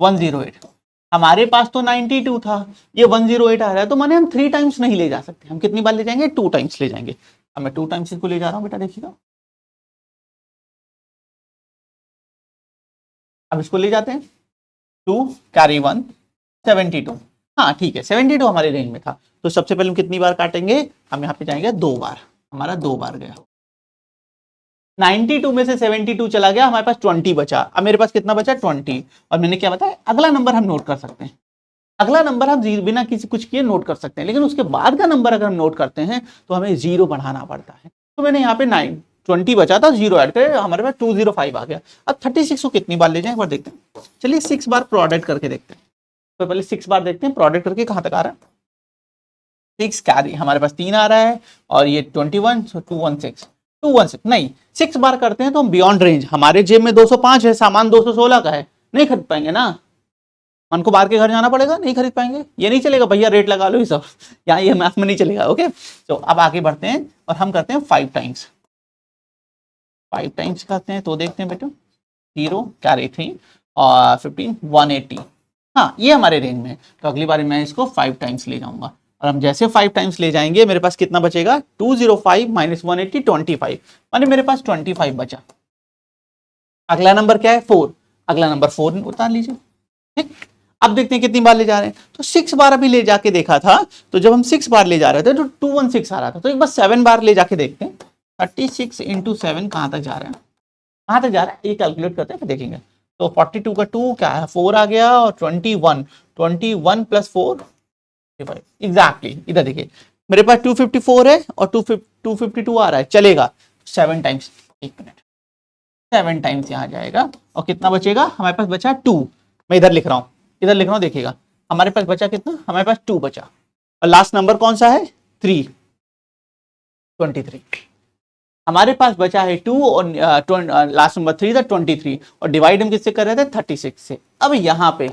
108, हमारे पास तो 92 था, ये 108 आ रहा है, तो माने हम 3 टाइम्स नहीं ले जा सकते, हम कितनी बार ले जाएंगे, 2 टाइम्स ले जाएंगे। अब मैं 2 टाइम्स इसको ले जा रहा हूं बेटा, देखिएगा, अब इसको ले जाते हैं, 2 कैरी 1 72, हाँ ठीक है, 72 हमारे रेंज में था, तो सबसे पहले हम कितनी बार काटेंगे, हम यहाँ पे जाएंगे 2 बार, हमारा 2 बार गया। 92 में से 72 चला गया, हमारे पास 20 बचा, अब मेरे पास कितना बचा, 20, और मैंने क्या बताया, अगला नंबर हम नोट कर सकते हैं, अगला नंबर हम बिना किसी कुछ किए नोट कर सकते हैं, लेकिन उसके बाद का नंबर अगर हम नोट करते हैं तो हमें 0 बढ़ाना पड़ता है। तो मैंने यहाँ पे 20 बचा था, 0 ऐड करे, हमारे पास 205 आ गया। अब 36 को कितनी बार ले जाए, एक बार देखते हैं, चलिए 6 बार प्रोडक्ट करके देखते हैं। तो पहले 6 बार देखते हैं प्रोडक्ट करके कहां तक आ रहा है। 6 कैरी, हमारे पास 3 आ रहा है, और ये 21, सो 216 नहीं, 6 बार करते हैं तो हम बियॉन्ड रेंज, हमारे जेब में 205 है, सामान 216 का है, नहीं खरीद पाएंगे ना, मन को बाहर के घर जाना पड़ेगा, नहीं खरीद पाएंगे, ये नहीं चलेगा भैया रेट लगा लो, ये सब यहाँ ये मैथ में नहीं चलेगा, ओके। तो अब आगे बढ़ते हैं और हम करते हैं 5 टाइम्स, 5 टाइम्स करते हैं, तो देखते हैं बेटा, 0 कैरी 3 और 15 180, हाँ ये हमारे रेंज में है, तो अगली बार मैं इसको 5 टाइम्स ले जाऊंगा, और हम जैसे 5 टाइम्स ले जाएंगे मेरे पास कितना बचेगा, 205 माइनस 180 25, माने मेरे पास 25 बचा। अगला नंबर क्या है, 4, अगला नंबर 4 उतार लीजिए, ठीक। अब देखते हैं कितनी बार ले जा रहे हैं, तो 6 बार अभी ले जाके देखा था, तो जब हम 6 बार ले जा रहे थे तो 216 आ रहा था, तो एक बार 7 बार ले जाके देखते हैं, 36 इंटू 7 कहां तक जा रहा है, कहां तक जा रहा है, ये कैलकुलेट करते हैं फिर देखेंगे। तो 42 का 2 क्या है, 4 आ गया, और 21 प्लस 4 एग्जैक्टली, इधर देखिए मेरे पास 254 है और 252 आ रहा है, चलेगा 7 टाइम्स, 1 मिनट, 7 टाइम्स यहाँ जाएगा, और कितना बचेगा, हमारे पास बचा 2, मैं इधर लिख रहा हूँ, इधर लिख रहा हूँ, देखिएगा हमारे पास बचा कितना, हमारे पास 2 बचा, और लास्ट नंबर कौन सा है, 3, 23, हमारे पास बचा है 2 और लास्ट नंबर 3 था 23 और डिवाइड हम किससे कर रहे थे 36 से। अब यहां पे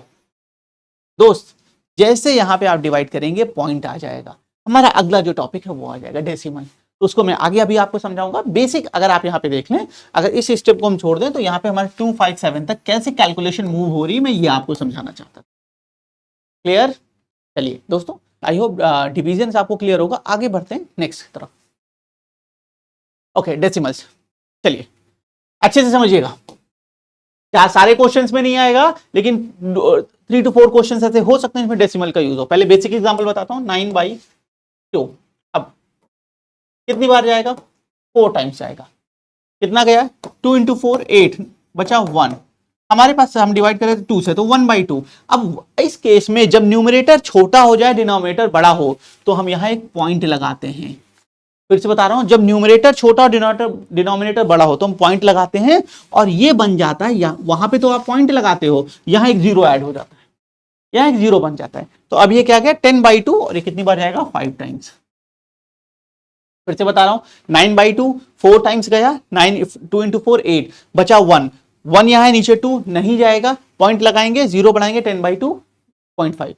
दोस्त जैसे यहां पे आप डिवाइड करेंगे पॉइंट आ जाएगा, हमारा अगला जो टॉपिक है वो आ जाएगा डेसिमल। तो उसको मैं आगे अभी आपको समझाऊंगा। बेसिक अगर आप यहाँ पे देख लें, अगर इस स्टेप को हम छोड़ दें तो यहाँ पे हमारे 257 तक कैसे कैलकुलेशन मूव हो रही है मैं ये आपको समझाना चाहता था। क्लियर? चलिए दोस्तों, आई होप डिविजन आपको क्लियर होगा। आगे बढ़ते हैं नेक्स्ट तरफ। ओके, डेसिमल्स चलिए अच्छे से समझिएगा। क्या सारे क्वेश्चंस में नहीं आएगा, लेकिन 3 to 4 क्वेश्चंस ऐसे हो सकते हैं जिसमें डेसिमल का यूज हो। पहले बेसिक एग्जांपल बताता हूं। 9/2 अब कितनी बार जाएगा? 4 टाइम्स जाएगा। कितना गया? 2 into 4 8, बचा 1। हमारे पास हम डिवाइड करें 2 से तो 1/2। अब इस केस में जब न्यूमरेटर छोटा हो जाए डिनोमिनेटर बड़ा हो तो हम यहां एक पॉइंट लगाते हैं। फिर से बता रहा हूं, जब न्यूमरेटर छोटा और डिनोमिनेटर बड़ा हो तो हम पॉइंट लगाते हैं और ये बन जाता है। वहां पे तो आप पॉइंट लगाते हो, यहां एक जीरो ऐड हो जाता है, यहां एक जीरो बन जाता है। तो अब ये क्या गया? 10/2 और ये कितनी बार जाएगा? 5 टाइम्स। फिर से बता रहा हूं, 9/2 4 टाइम्स गया। 2 into 4 8, बचा 1। 1 यहां है, नीचे 2 नहीं जाएगा, पॉइंट लगाएंगे, जीरो बनाएंगे, 10/2 0.5।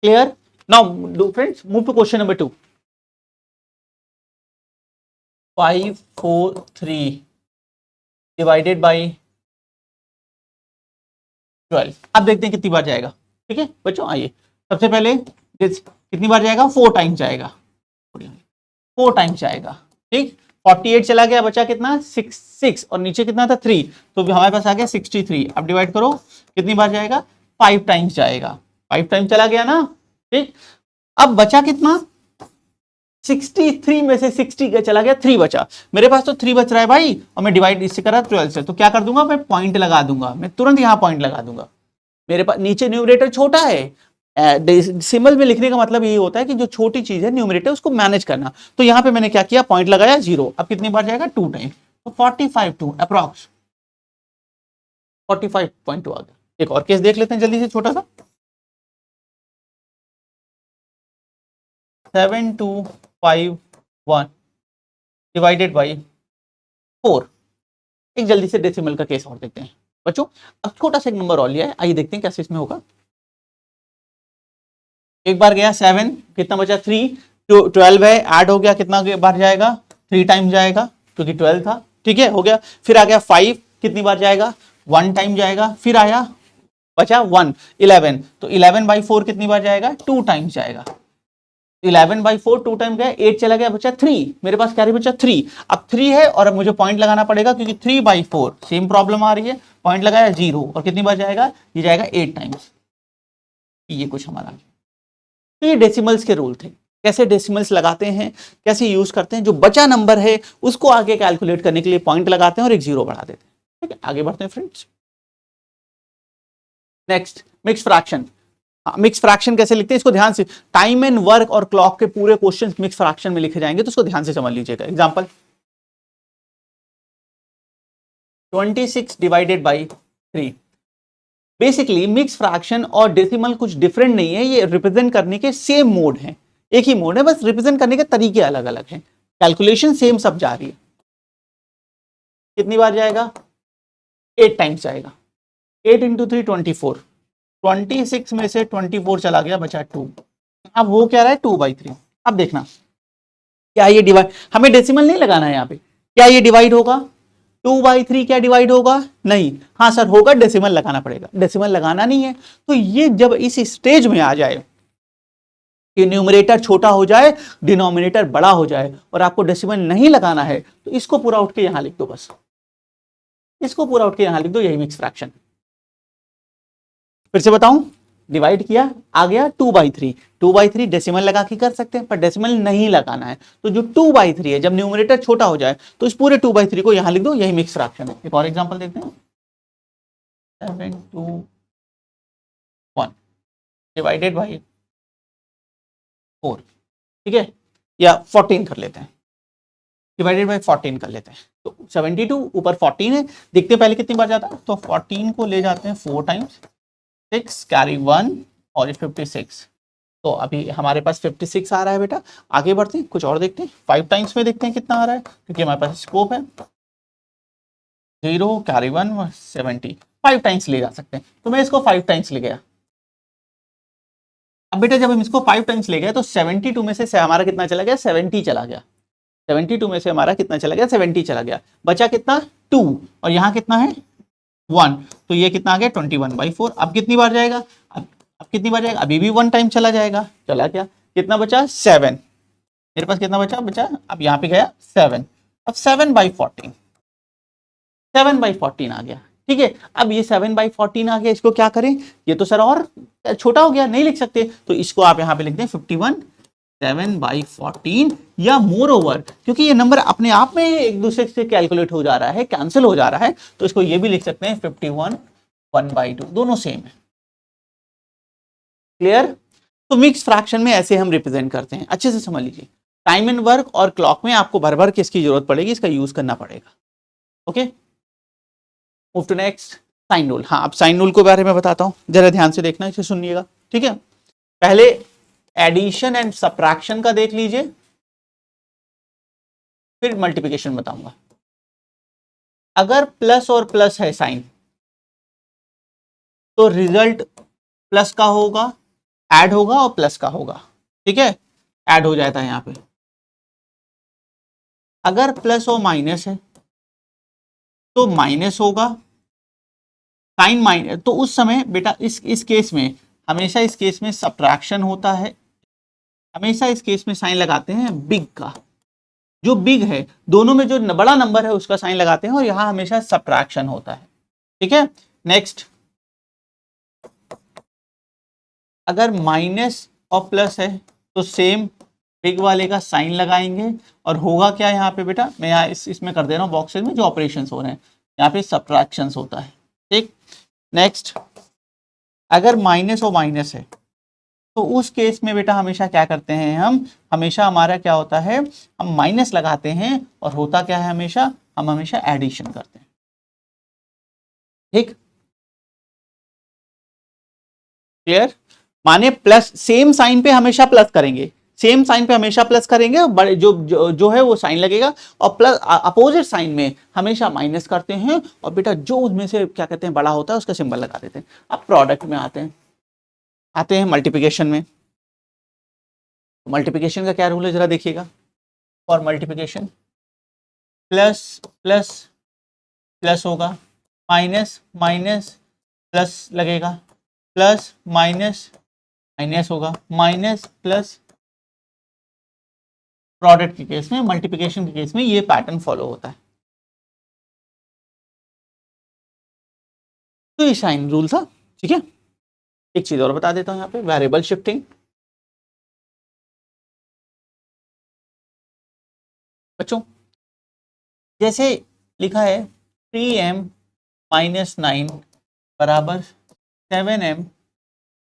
Clear? Now friends move to question number 2। 543 divided by 12। अब देखते हैं कितनी बार जाएगा। ठीक है बच्चों, आइए सबसे पहले कितनी बार जाएगा? 4 टाइम्स जाएगा, 4 टाइम्स जाएगा। ठीक, 48 चला गया, बचा कितना? 6 और नीचे कितना था? 3, तो हमारे पास आ गया 63। अब डिवाइड करो, कितनी बार जाएगा? 5 टाइम्स जाएगा। 5 टाइम्स चला गया ना। ठीक, अब बचा कितना? 63 में से 60 का चला गया, 3 बचा। मेरे पास तो 3 बच रहा है भाई, और मैं डिवाइड इससे कर रहा 12 से, तो क्या कर दूंगा? मैं पॉइंट लगा दूंगा, मैं तुरंत यहां पॉइंट लगा दूंगा। मेरे पास नीचे न्यूमरेटर छोटा है। डेसिमल में लिखने का मतलब यही होता है कि जो छोटी चीज है न्यूमरेटर उसको मैनेज करना। तो यहां पे मैंने क्या किया? पॉइंट लगाया 0। अब कितनी बार जाएगा? 2 टाइम, तो 45 2 अप्रॉक्स 45.2 आ गया। एक और केस देख लेते हैं जल्दी से, छोटा सा। 7251 डिवाइडेड बाई 4। एक जल्दी से डेसिमल का केस और देखते हैं बच्चों। अब छोटा सा एक नंबर और लिया है, आइए देखते हैं कैसे इसमें होगा। एक बार गया 7, कितना बचा? 3, 12 है, ऐड हो गया, कितना बार जाएगा? 3 टाइम जाएगा क्योंकि 12 था। ठीक है, हो गया। फिर आ गया 5, कितनी बार जाएगा? 1 टाइम जाएगा। फिर आया, बचा 1, 11, तो 11/4 कितनी बार जाएगा? 2 टाइम्स जाएगा। 11/4 2 टाइम गया, 8 चला गया, बचा 3। मेरे पास कैरी बचा 3। अब 3 है और अब मुझे पॉइंट लगाना पड़ेगा क्योंकि 3/4 सेम प्रॉब्लम आ रही है। पॉइंट लगाया 0 और कितनी बार जाएगा? ये जाएगा 8 टाइम्स। ये कुछ हमारा, तो ये डेसिमल्स के रूल थे। कैसे डेसिमल्स लगाते हैं, कैसे यूज करते हैं। जो बचा नंबर है उसको आगे कैलकुलेट करने के लिए पॉइंट लगाते हैं और एक जीरो बढ़ा देते हैं। ठीक है, आगे बढ़ते हैं friends. Next, mix fraction. Mix fraction कैसे लिखते हैं इसको ध्यान से, टाइम एंड वर्क और क्लॉक के पूरे क्वेश्चंस मिक्स फ्रैक्शन में लिखे जाएंगे, तो उसको ध्यान से समझ लीजिएगा। Example 26 divided by 3। Basically mix fraction और डेसिमल कुछ डिफरेंट नहीं है, ये रिप्रेजेंट करने के सेम मोड हैं। एक ही मोड है, बस रिप्रेजेंट करने के तरीके अलग अलग हैं। कैलकुलेशन सेम सब जा रही है। कितनी बार जाएगा? 8 टाइम्स जाएगा। 8 into 3 24। 26 में से 24 चला गया, बचा 2। अब वो क्या रहा है? 2/3। अब देखना, क्या ये डिवाइड, हमें डेसिमल नहीं लगाना है यहाँ पे, क्या ये डिवाइड होगा? 2/3 क्या डिवाइड होगा? नहीं। हाँ सर होगा, डेसिमल लगाना पड़ेगा। डेसिमल लगाना नहीं है, तो ये जब इस स्टेज में आ जाए कि न्यूमरेटर छोटा हो जाए, डिनोमिनेटर बड़ा हो जाए और आपको डेसिमल नहीं लगाना है, तो इसको पूरा उठ के यहां लिख दो। बस इसको पूरा उठ के यहां लिख दो, यही मिक्स फ्रैक्शन। फिर से बताऊं, डिवाइड किया, आ गया 2/3। 2/3 डेसिमल लगा के कर सकते हैं, पर डेसिमल नहीं लगाना है। तो जो 2/3 है, जब न्यूमरेटर छोटा हो जाए तो इस पूरे 2/3 को यहां लिख दो, यही मिक्स फ्रैक्शन है। एक और एग्जांपल देखते हैं। 721 डिवाइडेड बाई 4। ठीक है, या 14 कर लेते हैं, डिवाइडेड बाई 14 कर लेते हैं। तो 72 ऊपर 14 है, देखते हैं पहले कितनी बार जाता है। तो 14 को ले जाते हैं 4 टाइम्स, 6 कैरी 1 और 56। तो अभी हमारे पास 56 आ रहा है बेटा। आगे बढ़ते हैं, कुछ और देखते हैं, 5 टाइम्स में देखते हैं कितना आ रहा है, क्योंकि हमारे पास स्कोप है। 0 कैरी 1 70, 5 टाइम्स ले जा सकते हैं, तो मैं इसको 5 टाइम्स ले गया। अब बेटा जब हम इसको 5 टाइम्स ले गए तो 72 में से हमारा कितना चला गया, 70 चला गया। 72 में से हमारा कितना चला गया, 70 चला गया। बचा कितना, 2, और यहाँ कितना है 1, तो ये कितना आ गया 21/4। अब कितनी बार जाएगा, अब कितनी बार जाएगा, अभी भी 1 टाइम चला जाएगा। चला क्या, कितना बचा 7, मेरे पास कितना बचा, अब यहाँ पे गया 7। अब 7/14, 7/14 आ गया। ठीक है, अब ये 7/14 आ गया, इसको क्या करें, ये तो सर और छोटा हो गया, नहीं लिख सकते, तो इसको आप यहाँ पे लिख दें 51 7/14, या मोर ओवर, क्योंकि ये नंबर अपने आप में एक दूसरे से कैलकुलेट हो जा रहा है, कैंसिल हो जा रहा है, तो इसको ये भी लिख सकते हैं 51 1/2, दोनों सेम है। क्लियर। तो मिक्स फ्रैक्शन में ऐसे हम रिप्रेजेंट करते हैं, अच्छे से समझ लीजिए। टाइम एंड वर्क और क्लॉक में आपको भर भर किसकी जरूरत पड़ेगी, इसका यूज करना पड़ेगा। Okay, move to next, sign rule. हाँ, अब साइन रूल के बारे में बताता हूं, जरा ध्यान से देखना, इसे सुनिएगा। ठीक है, पहले एडिशन एंड सब्ट्रैक्शन का देख लीजिए, फिर मल्टीप्लिकेशन बताऊंगा। अगर प्लस और प्लस है साइन, तो रिजल्ट प्लस का होगा, ऐड होगा और प्लस का होगा। ठीक है, ऐड हो जाता है यहां पे। अगर प्लस और माइनस है तो माइनस होगा, साइन माइनस, तो उस समय बेटा इस केस में, हमेशा इस केस में सब्ट्रैक्शन होता है, हमेशा इस केस में साइन लगाते हैं बिग का, जो बिग है, दोनों में जो बड़ा नंबर है उसका साइन लगाते हैं, और यहां हमेशा सब्ट्रैक्शन होता है। ठीक है, नेक्स्ट, अगर माइनस और प्लस है तो सेम बिग वाले का साइन लगाएंगे, और होगा क्या यहाँ पे बेटा, मैं यहाँ इसमें कर दे रहा हूँ बॉक्सेस में जो ऑपरेशंस हो रहे हैं, यहाँ पे सब्ट्रैक्शंस होता है। ठीक, नेक्स्ट, अगर माइनस और माइनस है तो उस केस में बेटा हमेशा क्या करते हैं हम, हमेशा हमारा क्या होता है, हम माइनस लगाते हैं, और होता क्या है हमेशा, हम हमेशा एडिशन करते हैं। ठीक, क्लियर। माने प्लस, सेम साइन पे हमेशा प्लस करेंगे, सेम साइन पे हमेशा प्लस करेंगे, बड़े जो है वो साइन लगेगा, और प्लस अपोजिट साइन में हमेशा माइनस करते हैं, और बेटा जो उसमें से क्या कहते हैं बड़ा होता है उसका सिंबल लगा देते हैं। अब प्रोडक्ट में आते हैं मल्टीप्लिकेशन में। मल्टीप्लिकेशन का क्या रूल है जरा देखिएगा। For multiplication plus plus plus होगा, माइनस माइनस प्लस लगेगा, प्लस माइनस माइनस होगा, माइनस प्लस। प्रोडक्ट के केस में, मल्टीप्लिकेशन के केस में ये पैटर्न फॉलो होता है। तो ये साइन रूल था। ठीक है, एक चीज और बता देता हूं यहाँ पे, वेरिएबल शिफ्टिंग। बच्चों जैसे लिखा है 3m - 9 बराबर 7m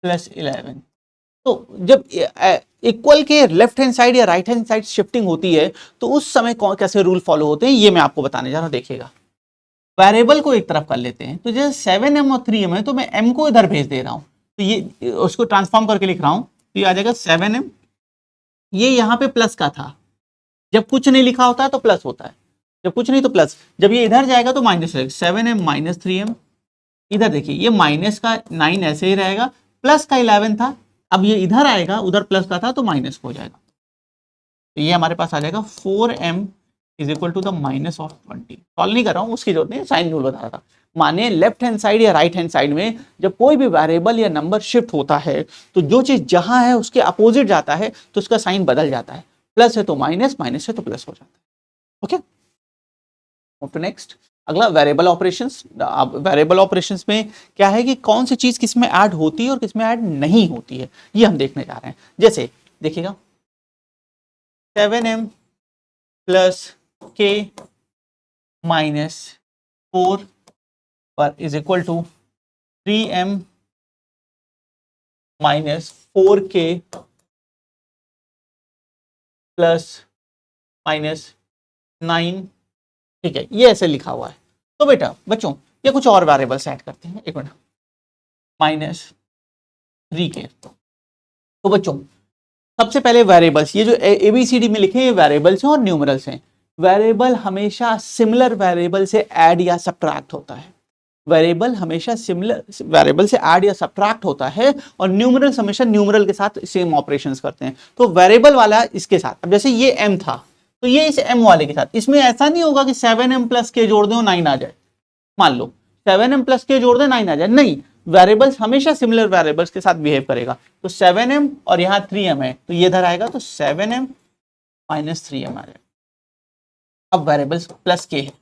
+ 11, तो जब इक्वल के लेफ्ट हैंड साइड या राइट हैंड साइड शिफ्टिंग होती है तो उस समय कौन कैसे रूल फॉलो होते हैं ये मैं आपको बताने जा रहा हूं, देखिएगा। वेरिएबल को एक तरफ कर लेते हैं, तो जैसे 7m और 3m है तो मैं m को इधर भेज दे रहा हूं, तो ये उसको ट्रांसफॉर्म करके लिख रहा हूं, तो ये आ जाएगा 7m। ये यहां पे प्लस का था, जब कुछ नहीं लिखा होता है तो प्लस होता है, जब कुछ नहीं तो प्लस, जब ये इधर जाएगा तो माइनस रहेगा, 7m - 3m। इधर देखिए ये माइनस का 9 ऐसे ही रहेगा, प्लस का 11 था, अब ये इधर आएगा, उधर प्लस का था तो माइनस हो जाएगा, तो ये हमारे पास आ जाएगा 4m = -20। सॉल्व नहीं कर रहा हूं, उसकी जरूरत नहीं, साइन रूल बता रहा था। माने लेफ्ट हैंड साइड या राइट हैंड साइड में जब कोई भी वेरिएबल या नंबर शिफ्ट होता है तो जो चीज जहां है उसके अपोजिट जाता है तो उसका साइन बदल जाता है, प्लस है तो माइनस, माइनस है तो प्लस हो जाता है। Okay, move to next. अगला वेरिएबल ऑपरेशंस। अब वेरिएबल ऑपरेशंस में क्या है कि कौन सी चीज किस में ऐड होती है और किस में ऐड नहीं होती है, ये हम देखने जा रहे हैं। जैसे देखिएगा 7m + k - 4 पर is equal to 3m - 4k + -9। ठीक है, ये ऐसे लिखा हुआ है। तो बेटा बच्चों ये कुछ और वेरिएबल्स ऐड करते हैं, एक मिनट, -3k। तो बच्चों सबसे पहले वेरिएबल्स, ये जो ABCD में लिखे हैं ये वेरिएबल्स हैं और न्यूमरल्स हैं। वेरिएबल हमेशा सिमिलर वेरिएबल से ऐड या सब्ट्रैक्ट होता है। वेरिएबल हमेशा सिमिलर वेरिएबल से ऐड या सब्ट्रैक्ट होता है और न्यूमरल्स हमेशा न्यूमरल के साथ सेम ऑपरेशंस करते हैं। तो वेरिएबल वाला इसके साथ, अब जैसे ये m था तो ये इस m वाले के साथ, इसमें ऐसा नहीं होगा कि 7m प्लस के जोड़ दें और 9 आ जाए। मान लो 7m प्लस के जोड़ दें 9 आ जाए, नहीं, वेरिएबल्स हमेशा सिमिलर वेरिएबल्स के साथ बिहेव करेगा। तो 7m और यहाँ 3m है तो ये इधर आएगा तो 7m माइनस 3m आ जाएगा। अब वेरिएबल्स प्लस के है,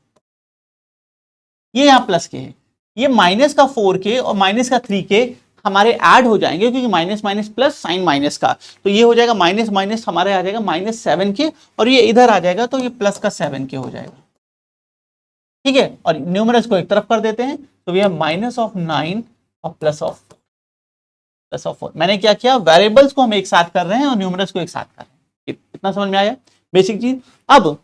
ये यहाँ प्लस के है, ये माइनस का 4k और माइनस का 3k हमारे ऐड हो जाएंगे क्योंकि minus minus plus sign minus का, तो ये हो जाएगा माइनस माइनस हमारे आ जाएगा माइनस 7k और ये इधर आ जाएगा तो ये प्लस का 7k हो जाएगा। ठीक है, और न्यूमरल्स को एक तरफ कर देते हैं तो ये माइनस ऑफ 9 और प्लस ऑफ 4। मैंने क्या किया, वेरिएबल्स को हम एक साथ कर रहे हैं और न्यूमरल्स को एक साथ कर रहे हैं। इतना समझ में आया बेसिक चीज। अब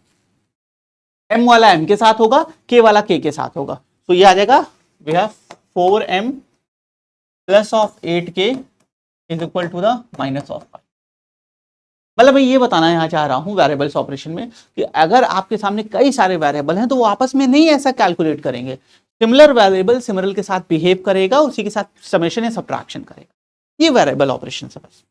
m वाला m के साथ होगा, k वाला k के साथ होगा, तो ये आ जाएगा we have 4m plus of 8k is equal to the minus of 5। मतलब मैं ये बताना यहाँ चाह रहा हूँ वेरिएबल्स ऑपरेशन में कि अगर आपके सामने कई सारे वेरिएबल हैं तो वो आपस में नहीं ऐसा कैलकुलेट करेंगे। सिमिलर वेरिएबल सिमिलर के साथ बिहेव करेगा, उसी के साथ समेशन या सब्ट्रैक्शन करेगा। ये वेरिएबल ऑपरेशन है बस।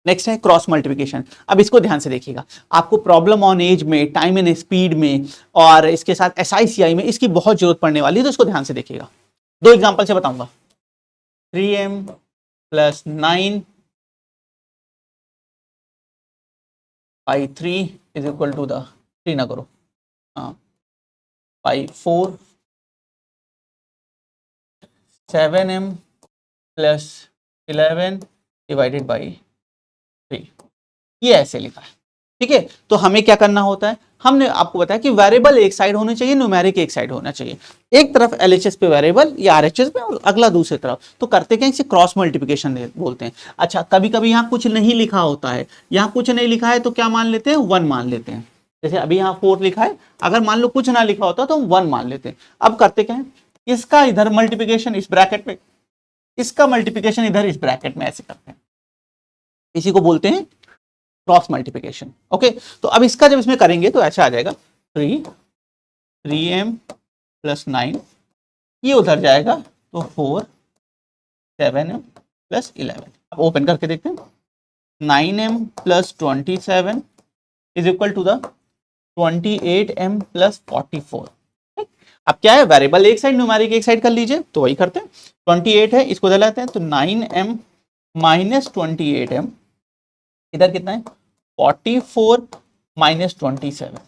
नेक्स्ट है क्रॉस मल्टीप्लिकेशन। अब इसको ध्यान से देखिएगा, आपको प्रॉब्लम ऑन एज में, टाइम एंड स्पीड में और इसके साथ SICI में इसकी बहुत जरूरत पड़ने वाली है, तो इसको ध्यान से देखिएगा। 2 एग्जांपल से बताऊंगा। 3m plus 9 by 3 is equal to the 3 ना करो by 4, 7m plus 11 divided by 3, ये ऐसे लिखा है। ठीक है, तो हमें क्या करना होता है, हमने आपको बताया कि वेरिएबल एक साइड होनी चाहिए, न्यूमेरिक एक साइड होना चाहिए। एक तरफ LHS पे वेरिएबल या RHS पे और अगला दूसरी तरफ, तो करते क्या, इसे क्रॉस मल्टीप्लिकेशन बोलते हैं। अच्छा, कभी कभी यहाँ कुछ नहीं लिखा होता है, यहाँ कुछ नहीं लिखा है तो क्या मान लेते हैं, 1 मान लेते हैं। जैसे अभी यहाँ 4 लिखा है, अगर मान लो कुछ ना लिखा होता तो हम 1 मान लेते हैं। अब करते क्या है, इसका इधर मल्टीप्लिकेशन इस ब्रैकेट में, इसका मल्टीप्लिकेशन इधर इस ब्रैकेट में, ऐसे करते हैं। इसी को बोलते हैं क्रॉस मल्टीप्लिकेशन। ओके, तो अब इसका जब इसमें करेंगे तो ऐसा आ जाएगा 3m प्लस 9, ये उधर जाएगा तो 4 7m प्लस 11। अब ओपन करके देखते हैं, 9m plus 27 is equal to the 28m प्लस 44। अब क्या है, वेरिएबल एक साइड, न्यूमेरिक एक साइड कर लीजिए, तो वही करते हैं। 28 है, इसको जलाते हैं तो 9m माइनस 28m, इधर कितना है 44 माइनस 27,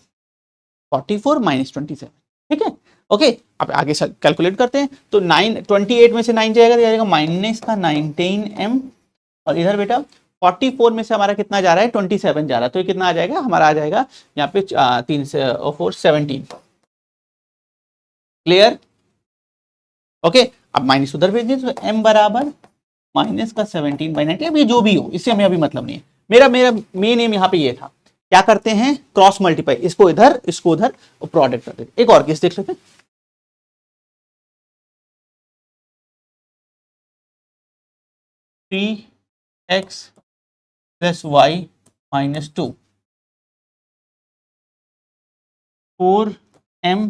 44 माइनस 27। ठीक है, ओके। अब आगे कैलकुलेट करते हैं तो 28 में से 9 जाएगा माइनस का 19m, और इधर बेटा 44 में से हमारा कितना जा रहा है, 27 जा रहा है, तो ये कितना आ जाएगा हमारा, आ जाएगा यहाँ पे 3 से 4 17। Clear, okay. अब माइनस उधर भेज दें तो m बराबर माइनस का 17/90। अब ये जो भी हो, इससे हमें अभी मतलब नहीं है, मेरा मेन एम यहाँ पे ये था। क्या करते हैं, क्रॉस मल्टीप्लाई, इसको इधर इसको उधर प्रोडक्ट कर देते। एक और केस देख लेते हैं। 3x plus y minus 2, 4m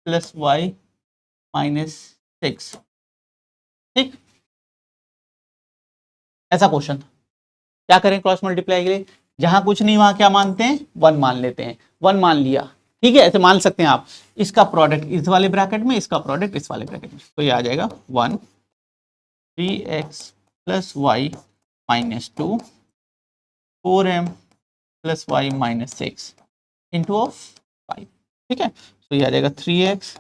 plus y minus 6। ठीक, ऐसा क्वेश्चन था। क्या करें क्रॉस मल्टीप्लाई के लिए, जहां कुछ नहीं वहां क्या मानते हैं, 1 मान लेते हैं। 1 मान लिया, ठीक है, ऐसे मान सकते हैं आप। इसका प्रोडक्ट इस वाले ब्रैकेट में, इसका प्रोडक्ट इस वाले ब्रैकेट में, तो ये आ जाएगा 1 3x plus y minus 2 4m plus y minus 6 into of 5। ठीक है, तो ये आ जाएगा 3x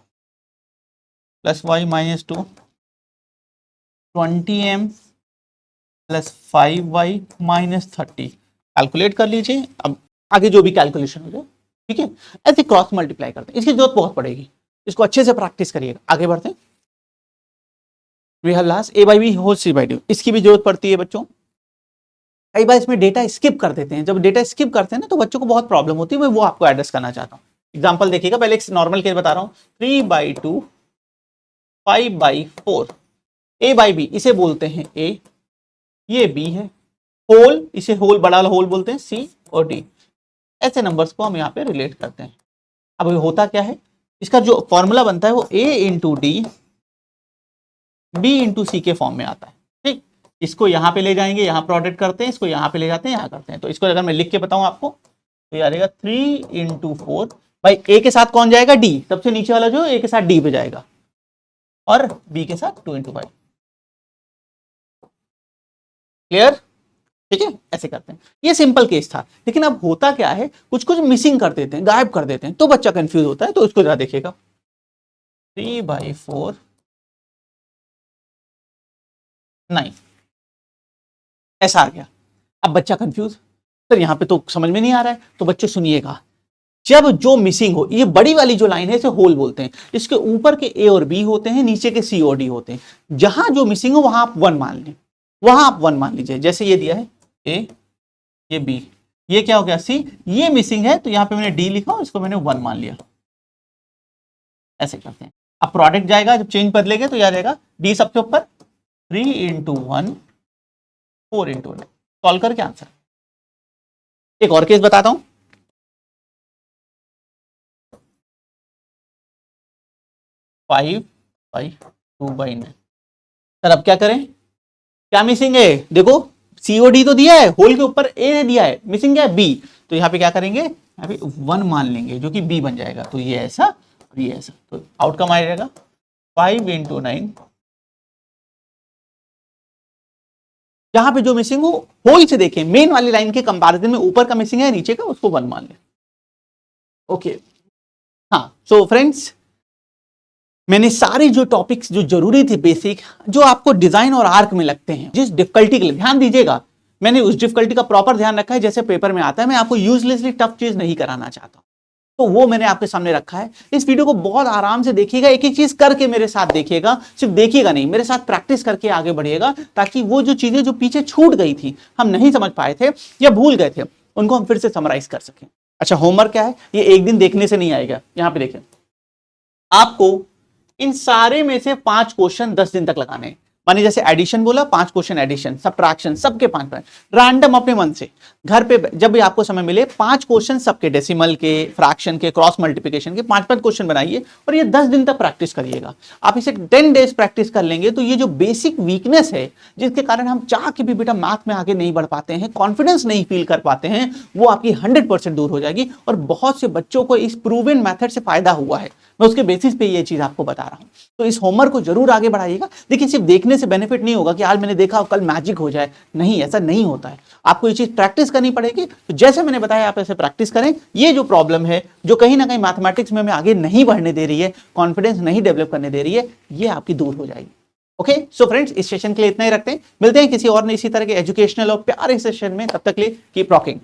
plus y minus 2 20m plus 5y minus 30। Calculate कर लीजिए, अब आगे जो भी कैलकुलेशन हो जाए। ठीक है, ऐसे क्रॉस मल्टीप्लाई करते हैं, इसकी जरूरत बहुत पड़ेगी, इसको अच्छे से प्रैक्टिस करिएगा। आगे बढ़ते हैं। We have last a by b whole c by d, इसकी भी जरूरत पड़ती है बच्चों। कई बार इसमें डेटा स्किप कर देते हैं, जब डेटा स्किप करते हैं ना तो बच्चों को बहुत प्रॉब्लम होती है, मैं वो आपको एड्रेस करना चाहता हूँ। एग्जाम्पल देखिएगा, पहले एक नॉर्मल केस बता रहा हूँ। 3/2 5/4 a by b, इसे बोलते हैं a, ये बी है, होल, इसे होल बड़ा होल बोलते हैं, सी और डी। ऐसे नंबर्स को हम यहाँ पे रिलेट करते हैं। अब ये होता क्या है, इसका जो फॉर्मूला बनता है वो a into D B into C के फॉर्म में आता है। ठीक, इसको यहाँ पे ले जाएंगे, यहाँ प्रोडक्ट करते हैं, इसको यहाँ पे ले जाते हैं, यहाँ करते हैं। तो इसको अगर मैं लिख के बताऊं आपको तो ये आ जाएगा 3 इंटू 4। भाई ए के साथ कौन जाएगा, डी, सबसे नीचे वाला जो ए के साथ डी पे जाएगा, और बी के साथ 2 इंटू 5। क्लियर? ठीक है, ऐसे करते हैं। ये सिंपल केस था, लेकिन अब होता क्या है, कुछ कुछ मिसिंग कर देते हैं, गायब कर देते हैं, तो बच्चा कंफ्यूज होता है। तो इसको जरा देखिएगा, 3/4 9, ऐसा आ गया। अब बच्चा कंफ्यूज, सर यहां पे तो समझ में नहीं आ रहा है। तो बच्चे सुनिएगा, जब जो मिसिंग हो, ये बड़ी वाली जो लाइन है इसे होल बोलते हैं, इसके ऊपर के ए और बी होते हैं, नीचे के सी और डी होते हैं। जहां जो मिसिंग हो वहां आप 1 मान लें, वहां आप 1 मान लीजिए। जैसे ये दिया है ए, ये बी, ये क्या हो गया सी, ये मिसिंग है तो यहां पे मैंने डी लिखा, इसको मैंने 1 मान लिया। ऐसे करते हैं। अब प्रोडक्ट जाएगा, जब चेंज बदलेगा तो याद जाएगा डी सबके ऊपर, 3 इंटू 1 4 इंटू 1। सॉल्व करके आंसर। एक और केस बताता हूं, 5/2/9। सर अब क्या करें, क्या मिसिंग है, देखो सीओडी तो दिया है, होल के ऊपर ए दिया है, मिसिंग क्या है, बी। तो यहाँ पे क्या करेंगे, यहाँ पे 1 मान लेंगे, जो कि बी बन जाएगा। तो ये ऐसा और ये ऐसा, तो आउटकम आ जाएगा 5 इंटू 9। जहां पे जो मिसिंग हो, होल से देखें, मेन वाली लाइन के कंपैरिजन में ऊपर का मिसिंग है, नीचे का, उसको 1 मान लें। ओके, हाँ। सो फ्रेंड्स, मैंने सारे जो टॉपिक्स जो जरूरी थे बेसिक, जो आपको डिजाइन और आर्क में लगते हैं, जिस डिफिकल्टी के लिए ध्यान दीजिएगा, मैंने उस डिफिकल्टी का प्रॉपर ध्यान रखा है जैसे पेपर में आता है। मैं आपको यूजलेसली टफ चीज नहीं कराना चाहता, तो वो मैंने आपके सामने रखा है। इस वीडियो को बहुत आराम से देखिएगा, एक एक चीज करके मेरे साथ देखिएगा, सिर्फ देखिएगा नहीं, मेरे साथ प्रैक्टिस करके आगे बढ़िएगा, ताकि वो जो चीजें जो पीछे छूट गई थी, हम नहीं समझ पाए थे या भूल गए थे, उनको हम फिर से समराइज कर सकें। अच्छा, होमवर्क क्या है, ये एक दिन देखने से नहीं आएगा। यहां पे देखें, आपको इन सारे में से 5 क्वेश्चन 10 दिन तक लगाने हैं। माने जैसे एडिशन बोला, 5 क्वेश्चन एडिशन, सब्ट्रैक्शन, सबके 5 रैंडम अपने मन से घर पे जब भी आपको समय मिले 5 क्वेश्चन सबके, डेसिमल के, फ्रैक्शन के, क्रॉस मल्टीप्लिकेशन के 5-5 क्वेश्चन बनाइए और ये 10 दिन तक प्रैक्टिस करिएगा। आप इसे 10 डेज प्रैक्टिस कर लेंगे तो ये जो बेसिक वीकनेस है, जिसके कारण हम चाह के भी बेटा मैथ में आगे नहीं बढ़ पाते हैं, कॉन्फिडेंस नहीं फील कर पाते हैं, वो आपकी 100% दूर हो जाएगी। और बहुत से बच्चों को इस प्रूवन मेथड से फायदा हुआ है, मैं उसके बेसिस पे ये चीज आपको बता रहा हूं। तो इस होमवर्क को जरूर आगे बढ़ाइएगा। देखिए, सिर्फ देखने से बेनिफिट नहीं होगा कि आज मैंने देखा कल मैजिक हो जाए, नहीं, ऐसा नहीं होता है। आपको ये चीज प्रैक्टिस करनी पड़ेगी। तो जैसे मैंने बताया, आप ऐसे प्रैक्टिस करें। ये जो प्रॉब्लम है, जो कहीं ना कहीं मैथमेटिक्स में हमें आगे नहीं बढ़ने दे रही है, कॉन्फिडेंस नहीं डेवलप करने दे रही है, ये आपकी दूर हो जाएगी। ओके, सो फ्रेंड्स, इस सेशन के लिए इतना ही रखते हैं। मिलते हैं किसी और इसी तरह के एजुकेशनल और प्यारे सेशन में। तब तक के लिए कीप रॉकिंग।